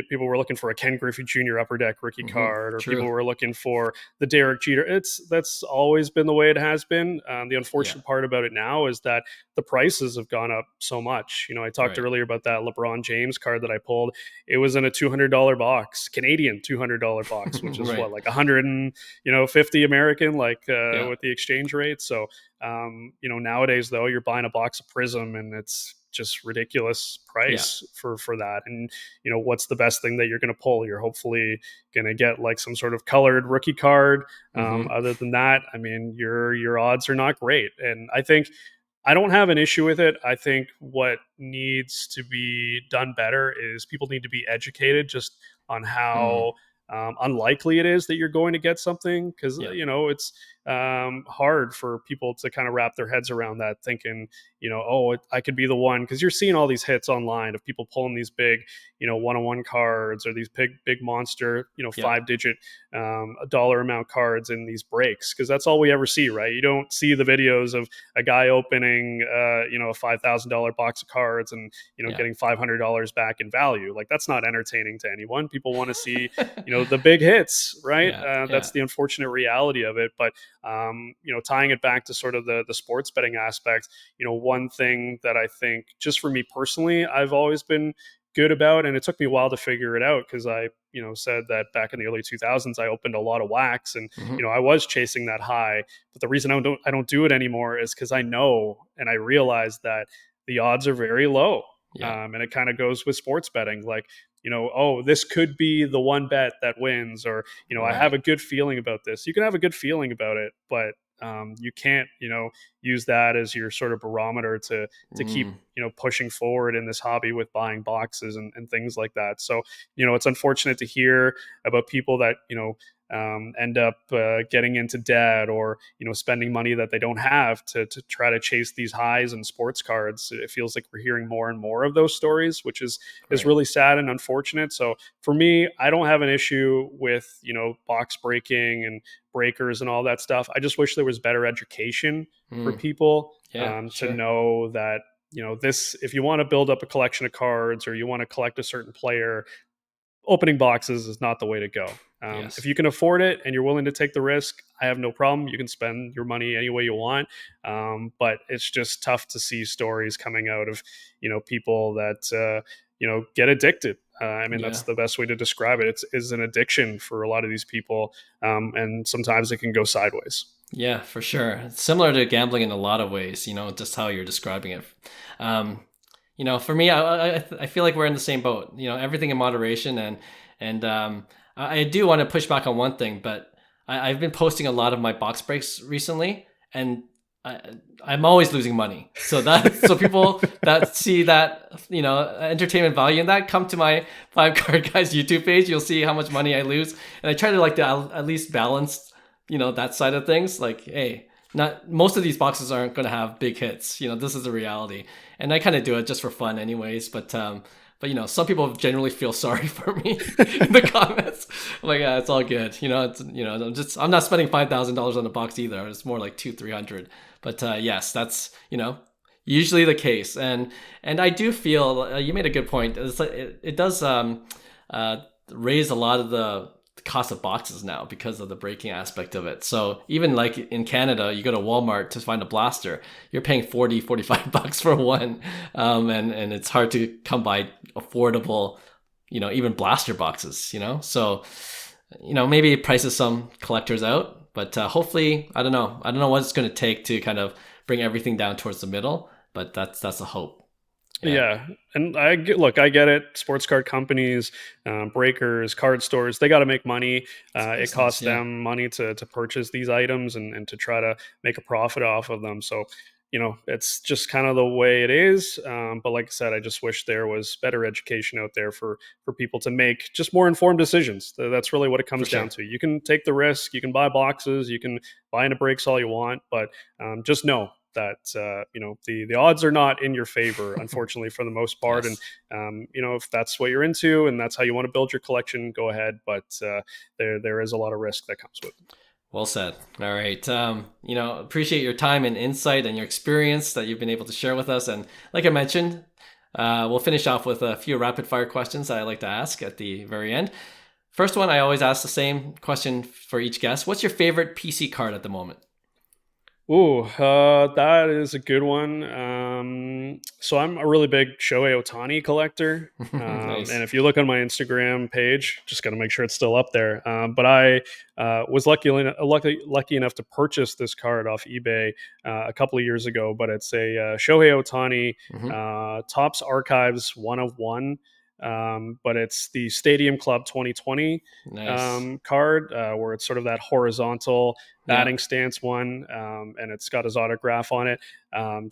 people were looking for a Ken Griffey Jr. Upper Deck rookie Hmm. card, or people True. were looking for the Derek Jeter. That's always been the way it has been. The Yeah. unfortunate part about it now is that the prices have gone up so much. I talked Right. earlier about that LeBron James card that I pulled. It was in a $200 box, Canadian $200 box, which is Right. what, like 150 American, like Yeah. with the exchange rate. So nowadays though, you're buying a box of Prism, and it's just ridiculous Yeah. price for that. And what's the best thing that you're going to pull? You're hopefully going to get like some sort of colored rookie card. Hmm. Other than that, I mean, your odds are not great. And I think I don't have an issue with it. I think what needs to be done better is people need to be educated just on Mm. how unlikely it is that you're going to get something, because Yeah. it's hard for people to kind of wrap their heads around that, thinking oh, I could be the one, because you're seeing all these hits online of people pulling these big one-on-one cards, or these big monster Yeah. 5-digit a dollar amount cards in these breaks, because that's all we ever see, right? You don't see the videos of a guy opening a $5,000 box of cards and Yeah. getting $500 back in value. Like, that's not entertaining to anyone. People want to see the big hits, right? Yeah. Yeah. That's the unfortunate reality of it. But tying it back to sort of the sports betting aspect, one thing that I think, just for me personally, I've always been good about, and it took me a while to figure it out, because I said that back in the early 2000s I opened a lot of wax, and Hmm. I was chasing that high. But the reason I don't do it anymore is because I know, and I realize that the odds are very low. Yeah. And it kind of goes with sports betting, like oh, this could be the one bet that wins, or I have Right. a good feeling about this. You can have a good feeling about it, but you can't use that as your sort of barometer to keep Mm. pushing forward in this hobby with buying boxes and things like that. So it's unfortunate to hear about people that end up getting into debt, or spending money that they don't have to try to chase these highs in sports cards. It feels like we're hearing more and more of those stories, which is Right. really sad and unfortunate. So for me, I don't have an issue with box breaking and breakers and all that stuff. I just wish there was better education for Mm. people, Yeah. to Sure. know that this, if you want to build up a collection of cards, or you want to collect a certain player, opening boxes is not the way to go. If Yes. you can afford it and you're willing to take the risk, I have no problem. You can spend your money any way you want. But it's just tough to see stories coming out of people that get addicted. I mean, Yeah. that's the best way to describe it. It's an addiction for a lot of these people, and sometimes it can go sideways. Yeah, for sure. It's similar to gambling in a lot of ways, just how you're describing it. Um, for me, I feel like we're in the same boat. Everything in moderation, and I do want to push back on one thing, but I've been posting a lot of my box breaks recently, and I, I'm always losing money. So people that see that entertainment value in that, come to my Five Card Guys YouTube page. You'll see how much money I lose, and I try to at least balance that side of things. Like, hey, not most of these boxes aren't going to have big hits. This is the reality, and I kind of do it just for fun, anyways. But some people generally feel sorry for me in the comments. I'm like, yeah, it's all good. I'm not spending $5,000 on a box either. It's more like 200-300. But yes, that's usually the case, and I do feel you made a good point. It does raise a lot of the cost of boxes now because of the breaking aspect of it. So even like in Canada, you go to Walmart to find a blaster, you're paying 40-45 bucks for one. And it's hard to come by affordable, even blaster boxes, so, maybe it prices some collectors out, but hopefully, I don't know what it's going to take to kind of bring everything down towards the middle, but that's a hope. Yeah, and I get it. Sports card companies, breakers, card stores, they got to make money. It Business, costs yeah, them money to purchase these items and to try to make a profit off of them. So, it's just kind of the way it is. But like I said, I just wish there was better education out there for people to make just more informed decisions. That's really what it for comes down sure. to. You can take the risk, you can buy boxes, you can buy into breaks all you want, but just know that the odds are not in your favor, unfortunately, for the most part. And Yes. if that's what you're into and that's how you want to build your collection, go ahead. But there is a lot of risk that comes with it. Well said. All right. Appreciate your time and insight and your experience that you've been able to share with us. And like I mentioned, we'll finish off with a few rapid fire questions that I like to ask at the very end. First one, I always ask the same question for each guest. What's your favorite PC card at the moment? Ooh, that is a good one. So I'm a really big Shohei Ohtani collector. And Nice. if you look on my Instagram page, just got to make sure it's still up there. But I was lucky enough to purchase this card off eBay a couple of years ago. But it's a Shohei Ohtani Hmm. Topps Archives 1 of 1. But it's the Stadium Club 2020 Nice. card, where it's sort of that horizontal Yeah. batting stance one, and it's got his autograph on it.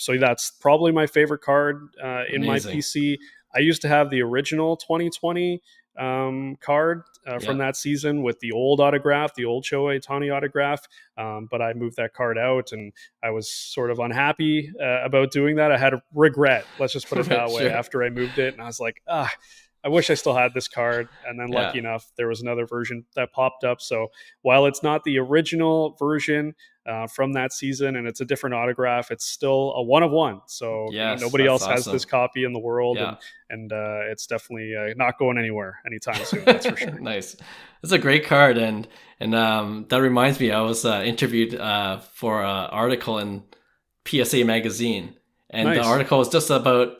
So that's probably my favorite card in my Amazing. PC. I used to have the original 2020 card from Yeah. that season with the old autograph, the old Shohei Tani autograph. But I moved that card out, and I was sort of unhappy about doing that. I had a regret, let's just put it Right. that way, Sure. after I moved it, and I was like, I wish I still had this card. And then, lucky Yeah. enough, there was another version that popped up. So while it's not the original version from that season, and it's a different autograph, it's still a 1 of 1. So Yes. nobody That's else has this awesome. copy in the world, Yeah. and it's definitely not going anywhere anytime soon. That's for sure. Nice. It's a great card, and that reminds me, I was interviewed for an article in PSA magazine, and the Nice. article was just about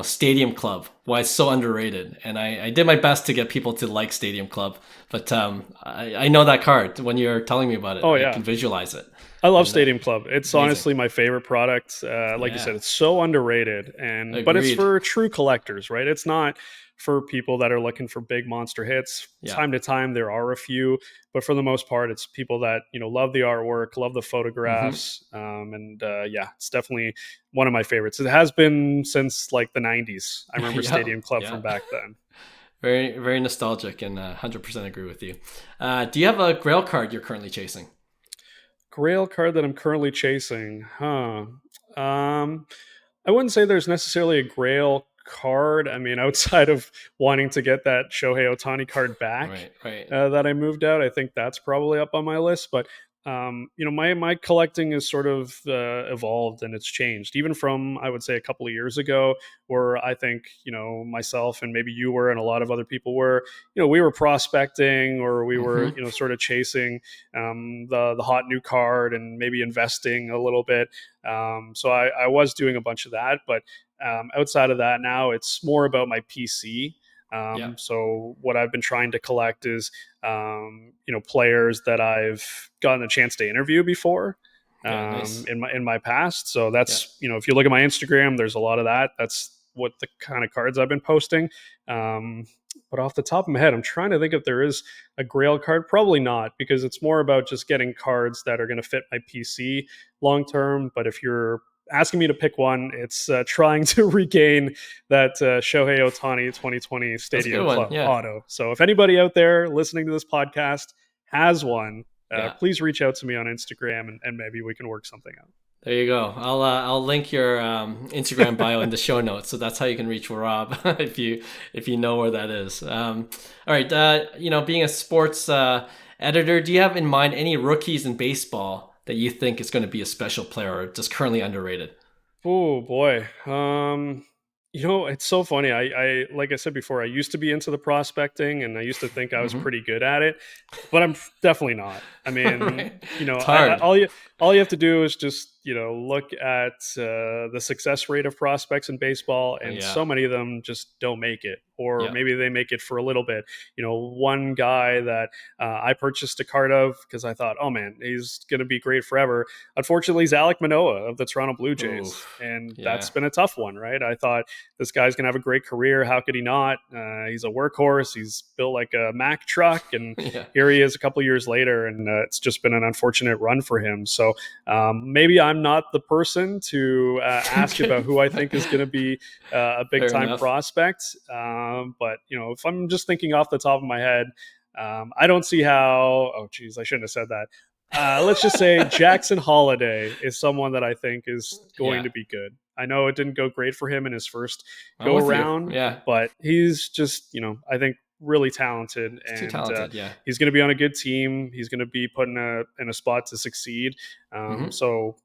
Stadium Club, why it's so underrated, and I did my best to get people to like Stadium Club, but I know that card. When you're telling me about it, Oh I yeah, can visualize it, I love and Stadium Club. It's amazing. honestly my favorite product. Like you Yeah, said, it's so underrated, but it's agreed. for true collectors, right? It's not for people that are looking for big monster hits. Yeah. Time to time, there are a few, but for the most part, it's people that love the artwork, love the Hmm. photographs, and yeah, it's definitely one of my favorites. It has been since like the '90s. I remember Yeah, Stadium Club yeah. from back then. Very, very nostalgic, and 100% agree with you. Do you have a Grail card you're currently chasing? Grail card that I'm currently chasing, huh? Um, I wouldn't say there's necessarily a Grail card. I mean, outside of wanting to get that Shohei Ohtani card back Right, right. that I moved out, I think that's probably up on my list. But my collecting has sort of evolved, and it's changed, even from, I would say, a couple of years ago, where I think myself and maybe you were, and a lot of other people were, we were prospecting, or we were Hmm. sort of chasing the hot new card, and maybe investing a little bit. So I was doing a bunch of that, but outside of that, now it's more about my PC. Yeah, So what I've been trying to collect is, players that I've gotten a chance to interview before yeah. Nice. in my past. So Yeah. that's, if you look at my Instagram, there's a lot of that. That's what the kind of cards I've been posting. Um, but off the top of my head, I'm trying to think if there is a Grail card. Probably not, because it's more about just getting cards that are going to fit my PC long term. But if you're asking me to pick one, it's trying to regain that Shohei Ohtani 2020 That's a good Stadium one. Club Yeah. auto. So if anybody out there listening to this podcast has one, Yeah. please reach out to me on Instagram, and maybe we can work something out. There you go. I'll link your Instagram bio in the show notes, so that's how you can reach Rob if you know where that is. All right. Being a sports editor, do you have in mind any rookies in baseball that you think is going to be a special player or just currently underrated? Oh boy. It's so funny. I like I said before, I used to be into the prospecting, and I used to think I was Hmm. pretty good at it, but I'm definitely not. I mean, Right. It's hard. all you have to do is just look at the success rate of prospects in baseball, and Yeah. so many of them just don't make it, or Yeah. maybe they make it for a little bit. One guy that I purchased a card of because I thought, oh man, he's going to be great forever. Unfortunately, he's Alek Manoah of the Toronto Blue Jays, Oof. and that's Yeah. been a tough one, right? I thought this guy's gonna have a great career. How could he not? He's a workhorse. He's built like a Mack truck, and Yeah. here he is a couple years later, and it's just been an unfortunate run for him. So maybe I'm not the person to ask about Okay. who I think is going to be a big Fair time enough. prospect. But if I'm just thinking off the top of my head, I don't see how. Oh, geez, I shouldn't have said that. Let's just say Jackson Holiday is someone that I think is going Yeah. to be good. I know it didn't go great for him in his first I'm go with you. around, Yeah. but he's just, I think really talented, He's too and talented. Yeah. he's going to be on a good team. He's going to be put in a spot to succeed. Hmm. So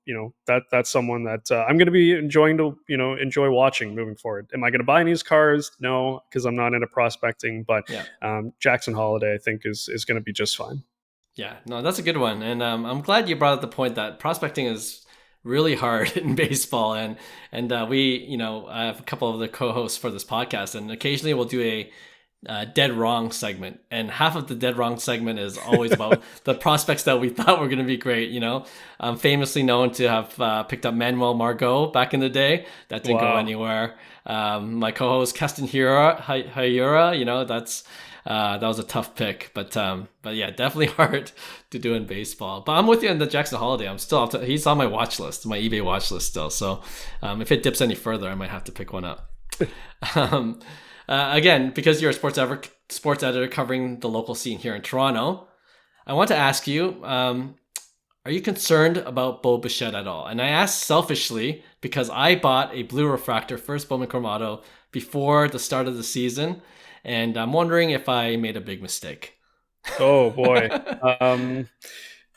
that's someone that I'm going to be enjoying to enjoy watching moving forward. Am I going to buy any of his cars? No, because I'm not into prospecting. But Yeah. Jackson Holiday, I think, is going to be just fine. Yeah, no, that's a good one, and I'm glad you brought up the point that prospecting is really hard in baseball, and we, I have a couple of the co-hosts for this podcast, and occasionally we'll do a dead wrong segment, and half of the dead wrong segment is always about the prospects that we thought were going to be great. I'm famously known to have picked up Manuel Margot back in the day. That didn't go Wow. anywhere. My co-host Keston Hayura, that was a tough pick, but yeah, definitely hard to do in baseball. But I'm with you on the Jackson Holiday. He's on my watch list, my eBay watch list still. So if it dips any further, I might have to pick one up. um, Again, because you're a sports editor covering the local scene here in Toronto, I want to ask you, are you concerned about Bo Bichette at all? And I ask selfishly because I bought a blue refractor first Bowman Chrome Auto before the start of the season, and I'm wondering if I made a big mistake. Oh boy.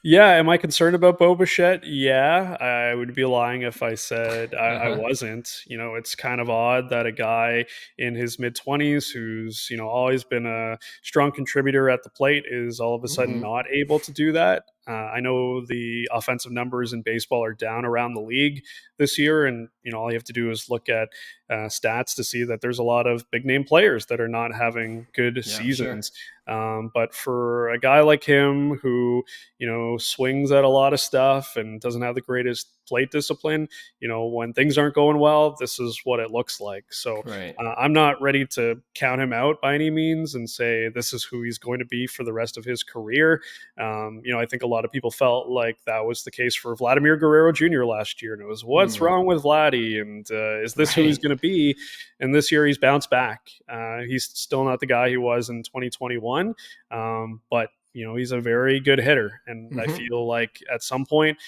Yeah, am I concerned about Bo Bichette? Yeah, I would be lying if I said I wasn't. It's kind of odd that a guy in his mid-20s who's, always been a strong contributor at the plate is all of a sudden not able to do that. I know the offensive numbers in baseball are down around the league this year, and all you have to do is look at stats to see that there's a lot of big name players that are not having good seasons. Sure. But for a guy like him who swings at a lot of stuff and doesn't have the greatest plate discipline, when things aren't going well, this is what it looks like. So right. I'm not ready to count him out by any means and say this is who he's going to be for the rest of his career. I think a lot of people felt like that was the case for Vladimir Guerrero Jr. last year, and it was what's wrong with Vladdy, and is this who he's going to be? And this year he's bounced back. He's still not the guy he was in 2021, but he's a very good hitter. And I feel like at some point,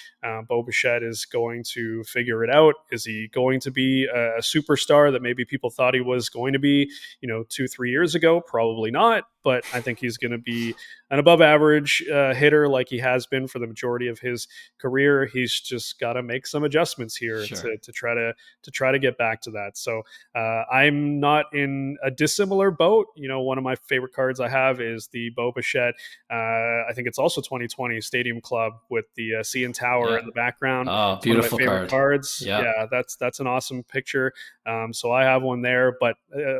Bo Bichette is going to figure it out. Is he going to be a superstar that maybe people thought he was going to be, 2-3 years ago? Probably not. But I think he's going to be an above average hitter like he has been for the majority of his career. He's just got to make some adjustments here to try to get back to that. So I'm not in a dissimilar boat. One of my favorite cards I have is the Bo Bichette. I think it's also 2020 Stadium Club with the CN Tower in the background. Oh, beautiful one of my favorite cards. Yeah, that's an awesome picture. So I have one there, but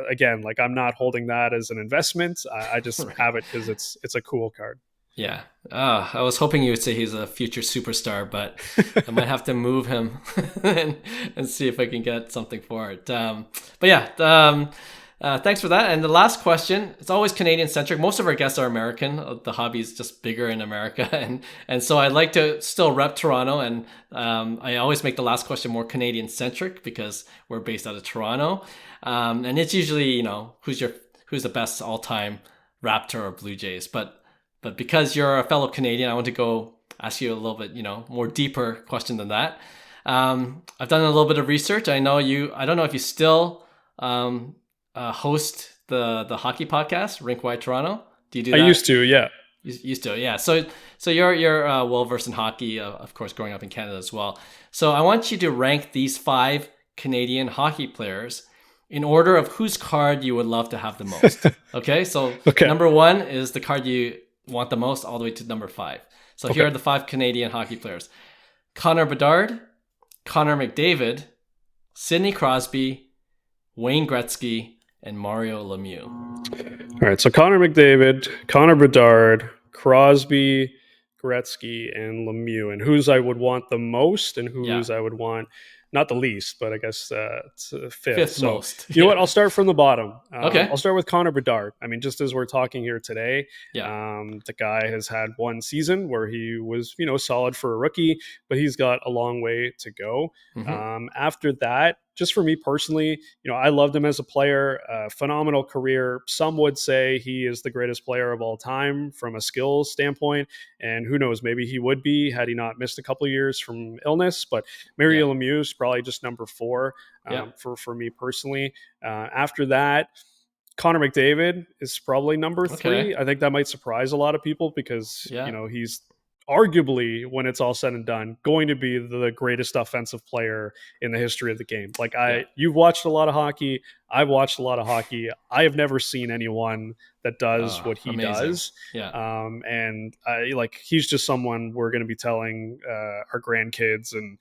again, like I'm not holding that as an investment. I just have it because it's a cool card. Yeah. I was hoping you would say he's a future superstar, but I might have to move him and see if I can get something for it. But yeah, thanks for that. And the last question, it's always Canadian centric. Most of our guests are American. The hobby is just bigger in America. And so I like to still rep Toronto. And I always make the last question more Canadian centric because we're based out of Toronto. And it's usually, who's the best all time Raptor or Blue Jays. But because you're a fellow Canadian, I want to go ask you a little bit, more deeper question than that. I've done a little bit of research. I don't know if you still host the hockey podcast, Rink Wide Toronto. Do you do that? I used to, yeah. Used to, yeah. So you're well versed in hockey, of course, growing up in Canada as well. So I want you to rank these 5 Canadian hockey players in order of whose card you would love to have the most. Okay, so number 1 is the card you want the most, all the way to number 5. So here are the 5 Canadian hockey players: Connor Bedard, Connor McDavid, Sidney Crosby, Wayne Gretzky, and Mario Lemieux. All right, so Connor McDavid, Connor Bedard, Crosby, Gretzky, and Lemieux. And whose I would want the most and whose I would want not the least, but I guess it's fifth most. You know what? I'll start from the bottom. Okay. I'll start with Connor Bedard. I mean, just as we're talking here today, Yeah. The guy has had one season where he was, solid for a rookie, but he's got a long way to go. After that, just for me personally, I loved him as a player, phenomenal career. Some would say he is the greatest player of all time from a skills standpoint. And who knows, maybe he would be had he not missed a couple of years from illness. But Mario Lemieux is probably just number 4 for me personally. After that, Connor McDavid is probably number 3. I think that might surprise a lot of people because, he's arguably, when it's all said and done, going to be the greatest offensive player in the history of the game. Like you've watched a lot of hockey. I've watched a lot of hockey. I have never seen anyone that does what he Amazing. does. Yeah. And he's just someone we're going to be telling our grandkids and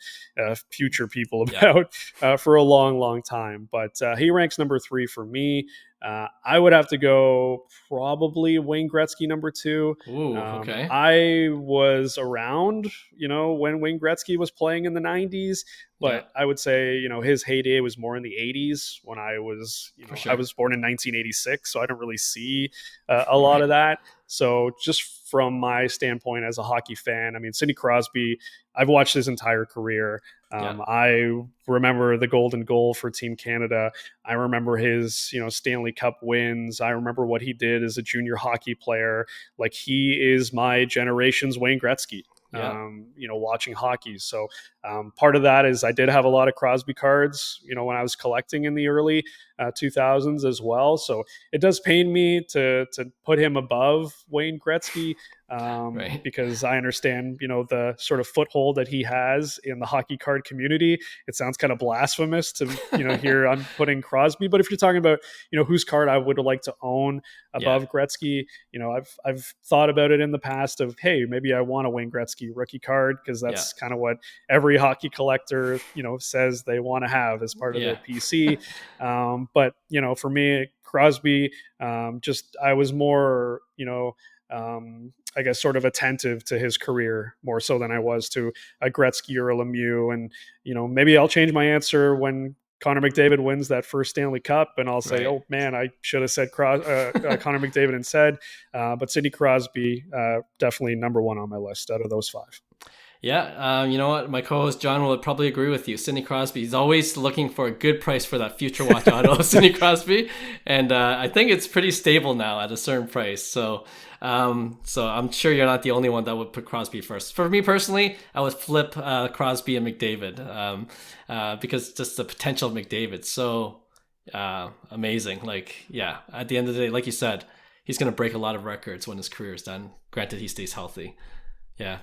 future people about for a long, long time. But he ranks number 3 for me. I would have to go probably Wayne Gretzky number 2. Ooh, okay. I was around, when Wayne Gretzky was playing in the 90s, but I would say, his heyday was more in the 80s when I was, I was born in 1986, so I don't really see a lot of that. So just from my standpoint as a hockey fan, I mean, Sidney Crosby, I've watched his entire career. I remember the golden goal for Team Canada. I remember his, Stanley Cup wins. I remember what he did as a junior hockey player. Like, he is my generation's Wayne Gretzky. Watching hockey. So part of that is I did have a lot of Crosby cards, when I was collecting in the early 2000s as well. So it does pain me to put him above Wayne Gretzky because I understand, the sort of foothold that he has in the hockey card community. It sounds kind of blasphemous to, hear I'm putting Crosby, but if you're talking about, whose card I would like to own above Gretzky, I've thought about it in the past of, hey, maybe I want a Wayne Gretzky rookie card because that's kind of what every hockey collector, says they want to have as part of their PC. But, for me, Crosby, I was more, I guess sort of attentive to his career more so than I was to a Gretzky or a Lemieux. And, maybe I'll change my answer when Connor McDavid wins that first Stanley Cup, and I'll say, oh man, I should have said Connor McDavid instead. But Sidney Crosby, definitely number 1 on my list out of those 5. Yeah, you know what? My co-host John will probably agree with you. Sidney Crosby, he's always looking for a good price for that future watch auto of Sidney Crosby, and I think it's pretty stable now at a certain price. So I'm sure you're not the only one that would put Crosby first. For me personally, I would flip Crosby and McDavid because just the potential of McDavid so amazing. Like, at the end of the day, like you said, he's going to break a lot of records when his career is done. Granted, he stays healthy. Yeah.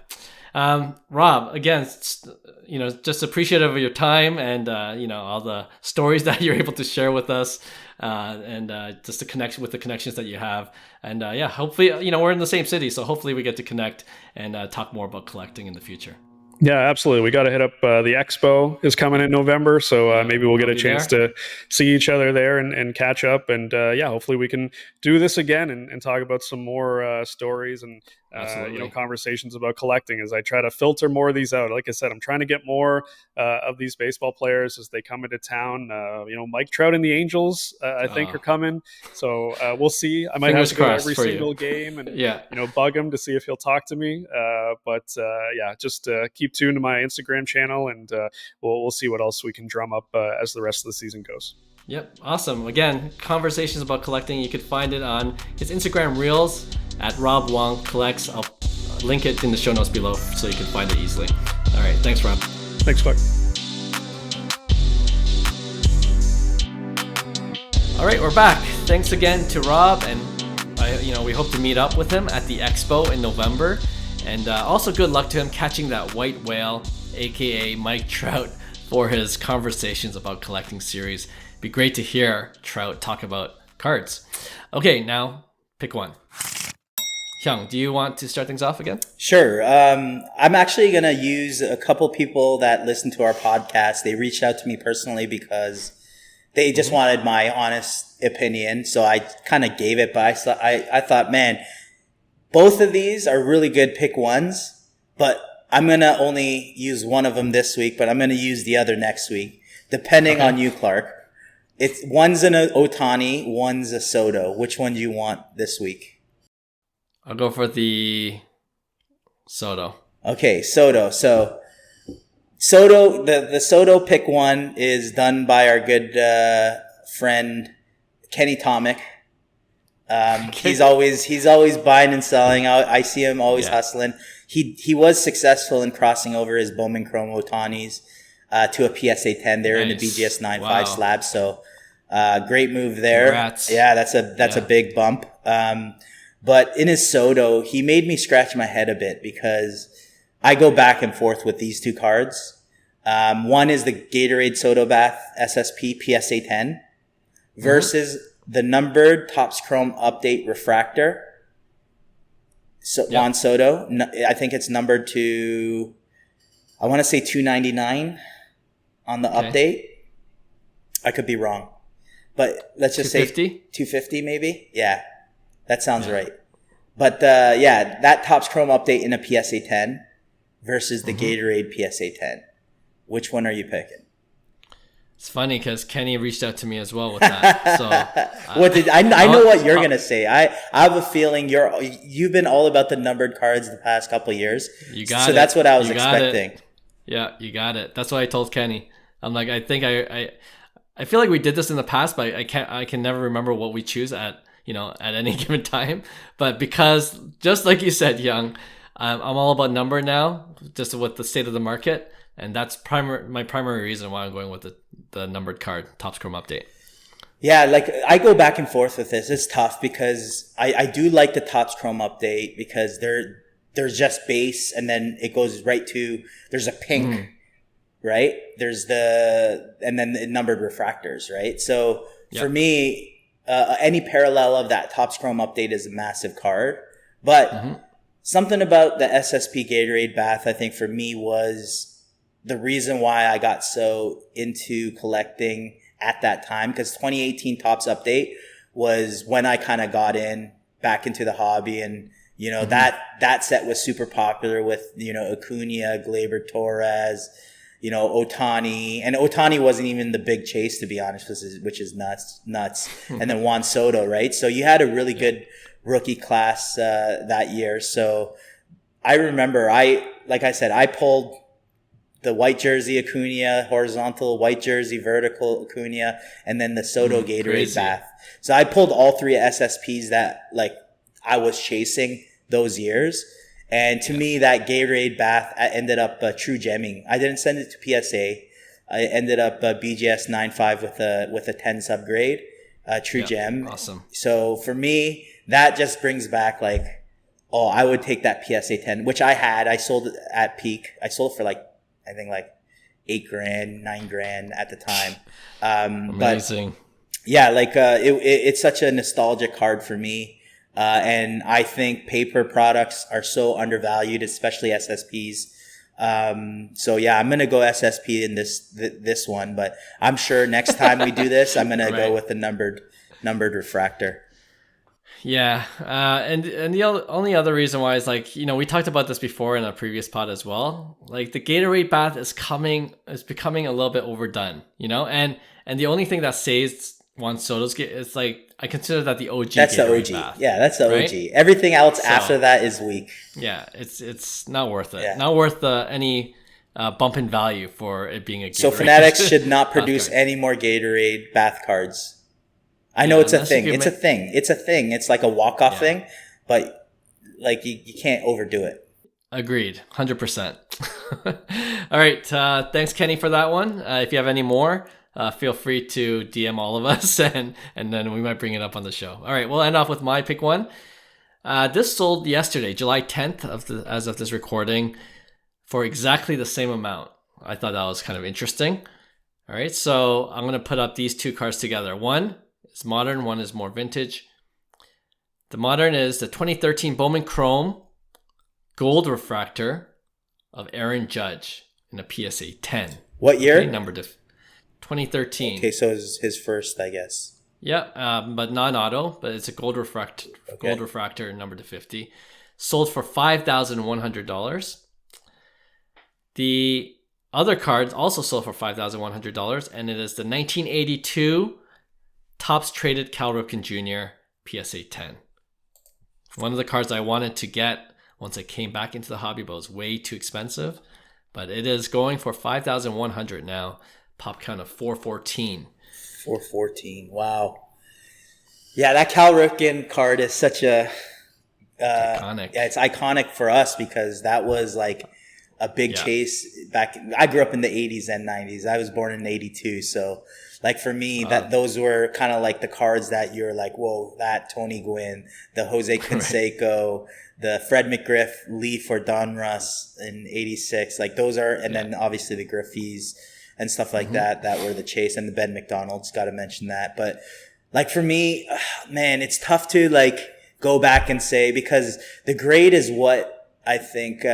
Rob, again, just appreciative of your time and, all the stories that you're able to share with us and just the connection with the connections that you have. And hopefully, we're in the same city, so hopefully we get to connect and talk more about collecting in the future. Yeah, absolutely. We got to hit up the Expo is coming in November, so maybe we'll get a chance to see each other there and catch up. And hopefully we can do this again and talk about some more stories and conversations about collecting as I try to filter more of these out. Like I said, I'm trying to get more of these baseball players as they come into town. Mike Trout and the Angels, I think, are coming. So we'll see. I might have to go to every single game and bug him to see if he'll talk to me. Just keep tuned to my Instagram channel, and we'll see what else we can drum up as the rest of the season goes. Yep, awesome. Again, conversations about collecting, you could find it on his Instagram Reels at Rob Wong Collects. I'll link it in the show notes below so you can find it easily. All right, thanks, Rob. Thanks, Clark. All right, we're back. Thanks again to Rob, and we hope to meet up with him at the Expo in November. And also good luck to him catching that white whale, aka Mike Trout, for his Conversations About Collecting series. Be great to hear Trout talk about cards. Okay, now pick one. Hyung, do you want to start things off again? Sure. I'm actually going to use a couple people that listen to our podcast. They reached out to me personally because they just wanted my honest opinion. So I kind of gave it, but I thought, man, both of these are really good pick ones, but I'm going to only use one of them this week, but I'm going to use the other next week, depending on you, Clark. One's an Ohtani, one's a Soto. Which one do you want this week? I'll go for the Soto. Okay, Soto. So Soto, the Soto pick one is done by our good friend Kenny Tomic. He's always buying and selling. I see him always hustling. He was successful in crossing over his Bowman Chrome Ohtanis to a PSA 10. They're in the BGS 9.5 slab. So great move there. Congrats. Yeah, that's a big bump. But in his Soto, he made me scratch my head a bit because I go back and forth with these two cards. One is the Gatorade Soto Bath SSP PSA 10. versus the numbered Topps Chrome Update Refractor. So Juan Soto, I think it's numbered to, I want to say 299 on the update. I could be wrong, but let's just say 250 maybe. Yeah, that sounds right. But that Topps Chrome Update in a PSA 10 versus the Gatorade PSA 10. Which one are you picking? It's funny because Kenny reached out to me as well with that. So I know what you're gonna say. I have a feeling you've been all about the numbered cards the past couple of years. You got it. So that's what I was expecting. Yeah, you got it. That's what I told Kenny. I'm like, I think I feel like we did this in the past, but I can never remember what we choose at any given time. But because just like you said, Hyung, I'm all about number now, just with the state of the market. And that's my primary reason why I'm going with the numbered card, Topps Chrome Update. Yeah, like I go back and forth with this. It's tough because I do like the Topps Chrome Update because there's just base and then it goes right to, there's a pink, right? There's and then the numbered refractors, right? So for me, any parallel of that Topps Chrome Update is a massive card. But something about the SSP Gatorade Bath, I think for me was the reason why I got so into collecting at that time, because 2018 Topps Update was when I kind of got back into the hobby, and that set was super popular with Acuna, Gleyber Torres, Ohtani, and Ohtani wasn't even the big chase, to be honest, which is nuts. And then Juan Soto, right? So you had a really good rookie class that year. So I remember like I said, I pulled the white jersey Acuna, horizontal, white jersey, vertical Acuna, and then the Soto Gatorade Bath. So I pulled all three SSPs that like I was chasing those years. And to me, that Gatorade Bath ended up true gemming. I didn't send it to PSA. I ended up BGS 9.5 with a 10 subgrade, true gem. Awesome. So for me, that just brings back like, I would take that PSA 10, which I had. I sold it at peak. I sold it for I think $8,000, $9,000 at the time. Amazing. But yeah, it's such a nostalgic card for me. And I think paper products are so undervalued, especially SSPs. So yeah, I'm going to go SSP in this one, but I'm sure next time we do this, I'm going to go with the numbered refractor. Yeah, and the only other reason why is we talked about this before in a previous pod as well. Like the Gatorade Bath is becoming a little bit overdone, and the only thing that saves Juan Soto's is I consider that the OG. That's Gatorade the OG. Bath, yeah, that's the right? OG. Everything else after that is weak. Yeah, it's not worth it. Yeah. Not worth any bump in value for it being a Gatorade. So Fanatics should not produce any more Gatorade Bath cards. I know it's a thing. It's a thing. It's like a walk-off thing, but you can't overdo it. Agreed. 100%. All right. Thanks, Kenny, for that one. If you have any more, feel free to DM all of us and then we might bring it up on the show. All right. We'll end off with my pick one. This sold yesterday, July 10th as of this recording, for exactly the same amount. I thought that was kind of interesting. All right. So I'm going to put up these two cards together. One is modern, one is more vintage. The modern is the 2013 Bowman Chrome Gold Refractor of Aaron Judge in a PSA 10. What year? Okay, number 2013. Okay, so it's his first, I guess. Yeah, but non-auto, but it's a gold refractor number to 50. Sold for $5,100. The other cards also sold for $5,100, and it is the 1982 Topps Traded Cal Ripken Jr. PSA 10. One of the cards I wanted to get once I came back into the hobby, but it was way too expensive. But it is going for $5,100 now. Pop count of 414. 414. Wow. Yeah, that Cal Ripken card is such a iconic. Yeah, it's iconic for us because that was like a big chase back. I grew up in the 80s and 90s. I was born in 82, so for me, those were kind of like the cards that you're like, whoa, that Tony Gwynn, the Jose Canseco, the Fred McGriff, Leaf or Donruss in 86. Those are, and then obviously the Griffeys, and stuff like that were the chase, and the Ben McDonald's, got to mention that. But like for me, man, it's tough to like go back and say, because the grade is what I think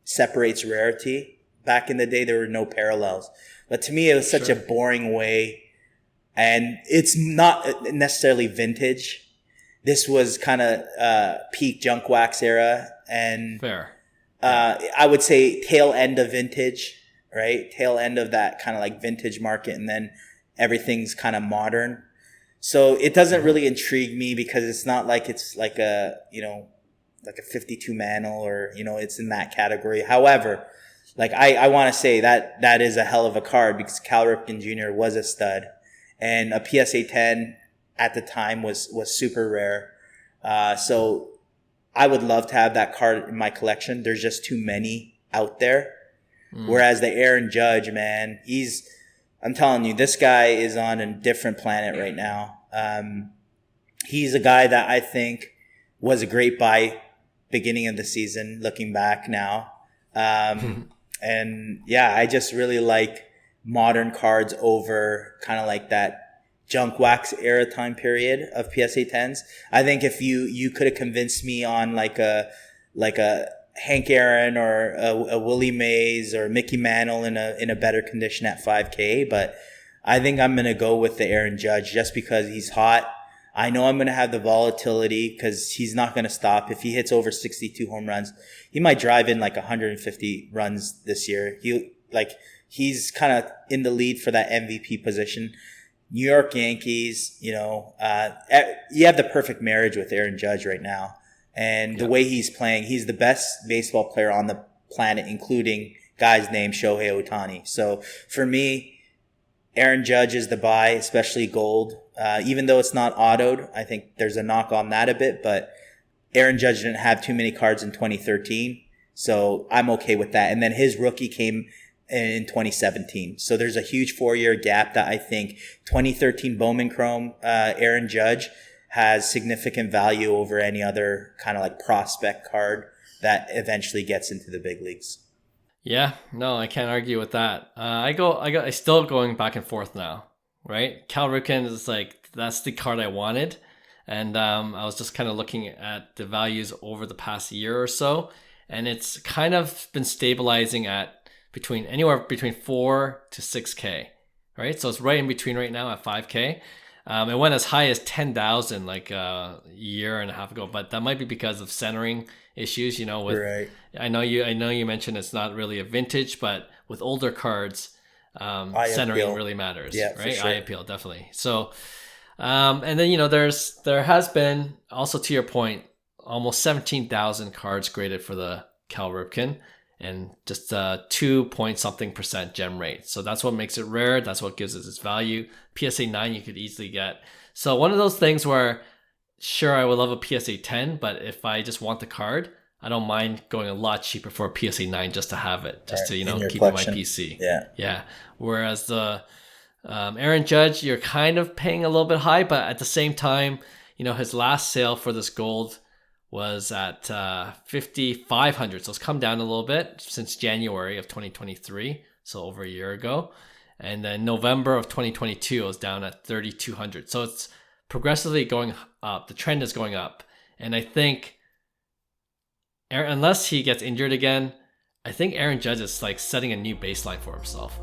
separates rarity. Back in the day, there were no parallels. But to me, it was such a boring way. And it's not necessarily vintage. This was kind of peak junk wax era. And Fair. I would say tail end of vintage, right? Tail end of that kind of like vintage market. And then everything's kind of modern. So it doesn't really intrigue me, because it's not like it's like a, like a 52 Mantle, or, it's in that category. However, like I want to say that is a hell of a card, because Cal Ripken Jr. was a stud, and a PSA 10 at the time was super rare. So I would love to have that card in my collection. There's just too many out there. Whereas the Aaron Judge, man, I'm telling you, this guy is on a different planet right now. He's a guy that I think was a great buy beginning of the season, looking back now. And yeah, I just really like modern cards over kind of like that junk wax era time period of PSA 10s. I think if you could have convinced me on like a Hank Aaron or a Willie Mays or Mickey Mantle in a better condition at 5K, but I think I'm going to go with the Aaron Judge just because he's hot. I know I'm going to have the volatility because he's not going to stop. If he hits over 62 home runs, he might drive in like 150 runs this year. He's kind of in the lead for that MVP position. New York Yankees, you have the perfect marriage with Aaron Judge right now. And the way he's playing, he's the best baseball player on the planet, including guys named Shohei Ohtani. So for me, Aaron Judge is the buy, especially gold. Even though it's not autoed, I think there's a knock on that a bit, but Aaron Judge didn't have too many cards in 2013. So I'm okay with that. And then his rookie came in 2017. So there's a huge 4-year gap that I think 2013 Bowman Chrome, Aaron Judge has significant value over any other kind of like prospect card that eventually gets into the big leagues. Yeah, no, I can't argue with that. I still going back and forth now, right? Cal Ripken is like, that's the card I wanted. And I was just kind of looking at the values over the past year or so. And it's kind of been stabilizing at anywhere between 4 to 6K, right? So it's right in between right now at 5K. It went as high as 10,000 like a year and a half ago, but that might be because of centering issues, with, right. I know you mentioned it's not really a vintage, but with older cards, centering really matters, yeah, right? Sure. Eye appeal, definitely. So, and then, there has been also, to your point, almost 17,000 cards graded for the Cal Ripken, and just 2% gem rate. So that's what makes it rare. That's what gives it its value. PSA 9 you could easily get. So one of those things where, sure, I would love a PSA 10, but if I just want the card, I don't mind going a lot cheaper for a PSA 9 just to have it, just to, keep it in my PC. Yeah. Whereas the Aaron Judge, you're kind of paying a little bit high, but at the same time, his last sale for this gold was at 5,500. So it's come down a little bit since January of 2023. So over a year ago. And then November of 2022, it was down at 3,200. So it's progressively going up. The trend is going up. And I think, unless he gets injured again, I think Aaron Judge is like setting a new baseline for himself,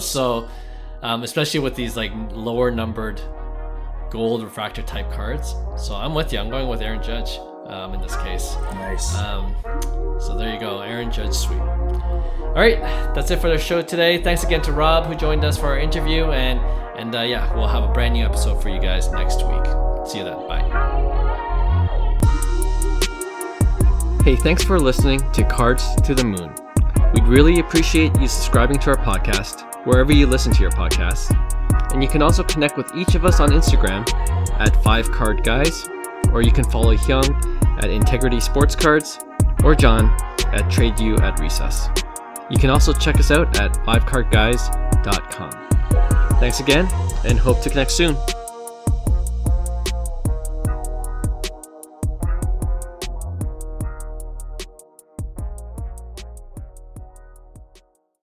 So especially with these like lower numbered gold refractor type cards. So I'm with you. I'm going with Aaron Judge. In this case. Nice. So there you go, Aaron Judge, sweet. All right, that's it for the show today. Thanks again to Rob, who joined us for our interview, and we'll have a brand new episode for you guys next week. See you then. Bye. Hey, thanks for listening to Cards to the Moon. We'd really appreciate you subscribing to our podcast wherever you listen to your podcasts, and you can also connect with each of us on Instagram at 5cardguys. Or you can follow Hyung at Integrity Sports Cards, or John at TradeU at Recess. You can also check us out at 5cardguys.com. Thanks again, and hope to connect soon.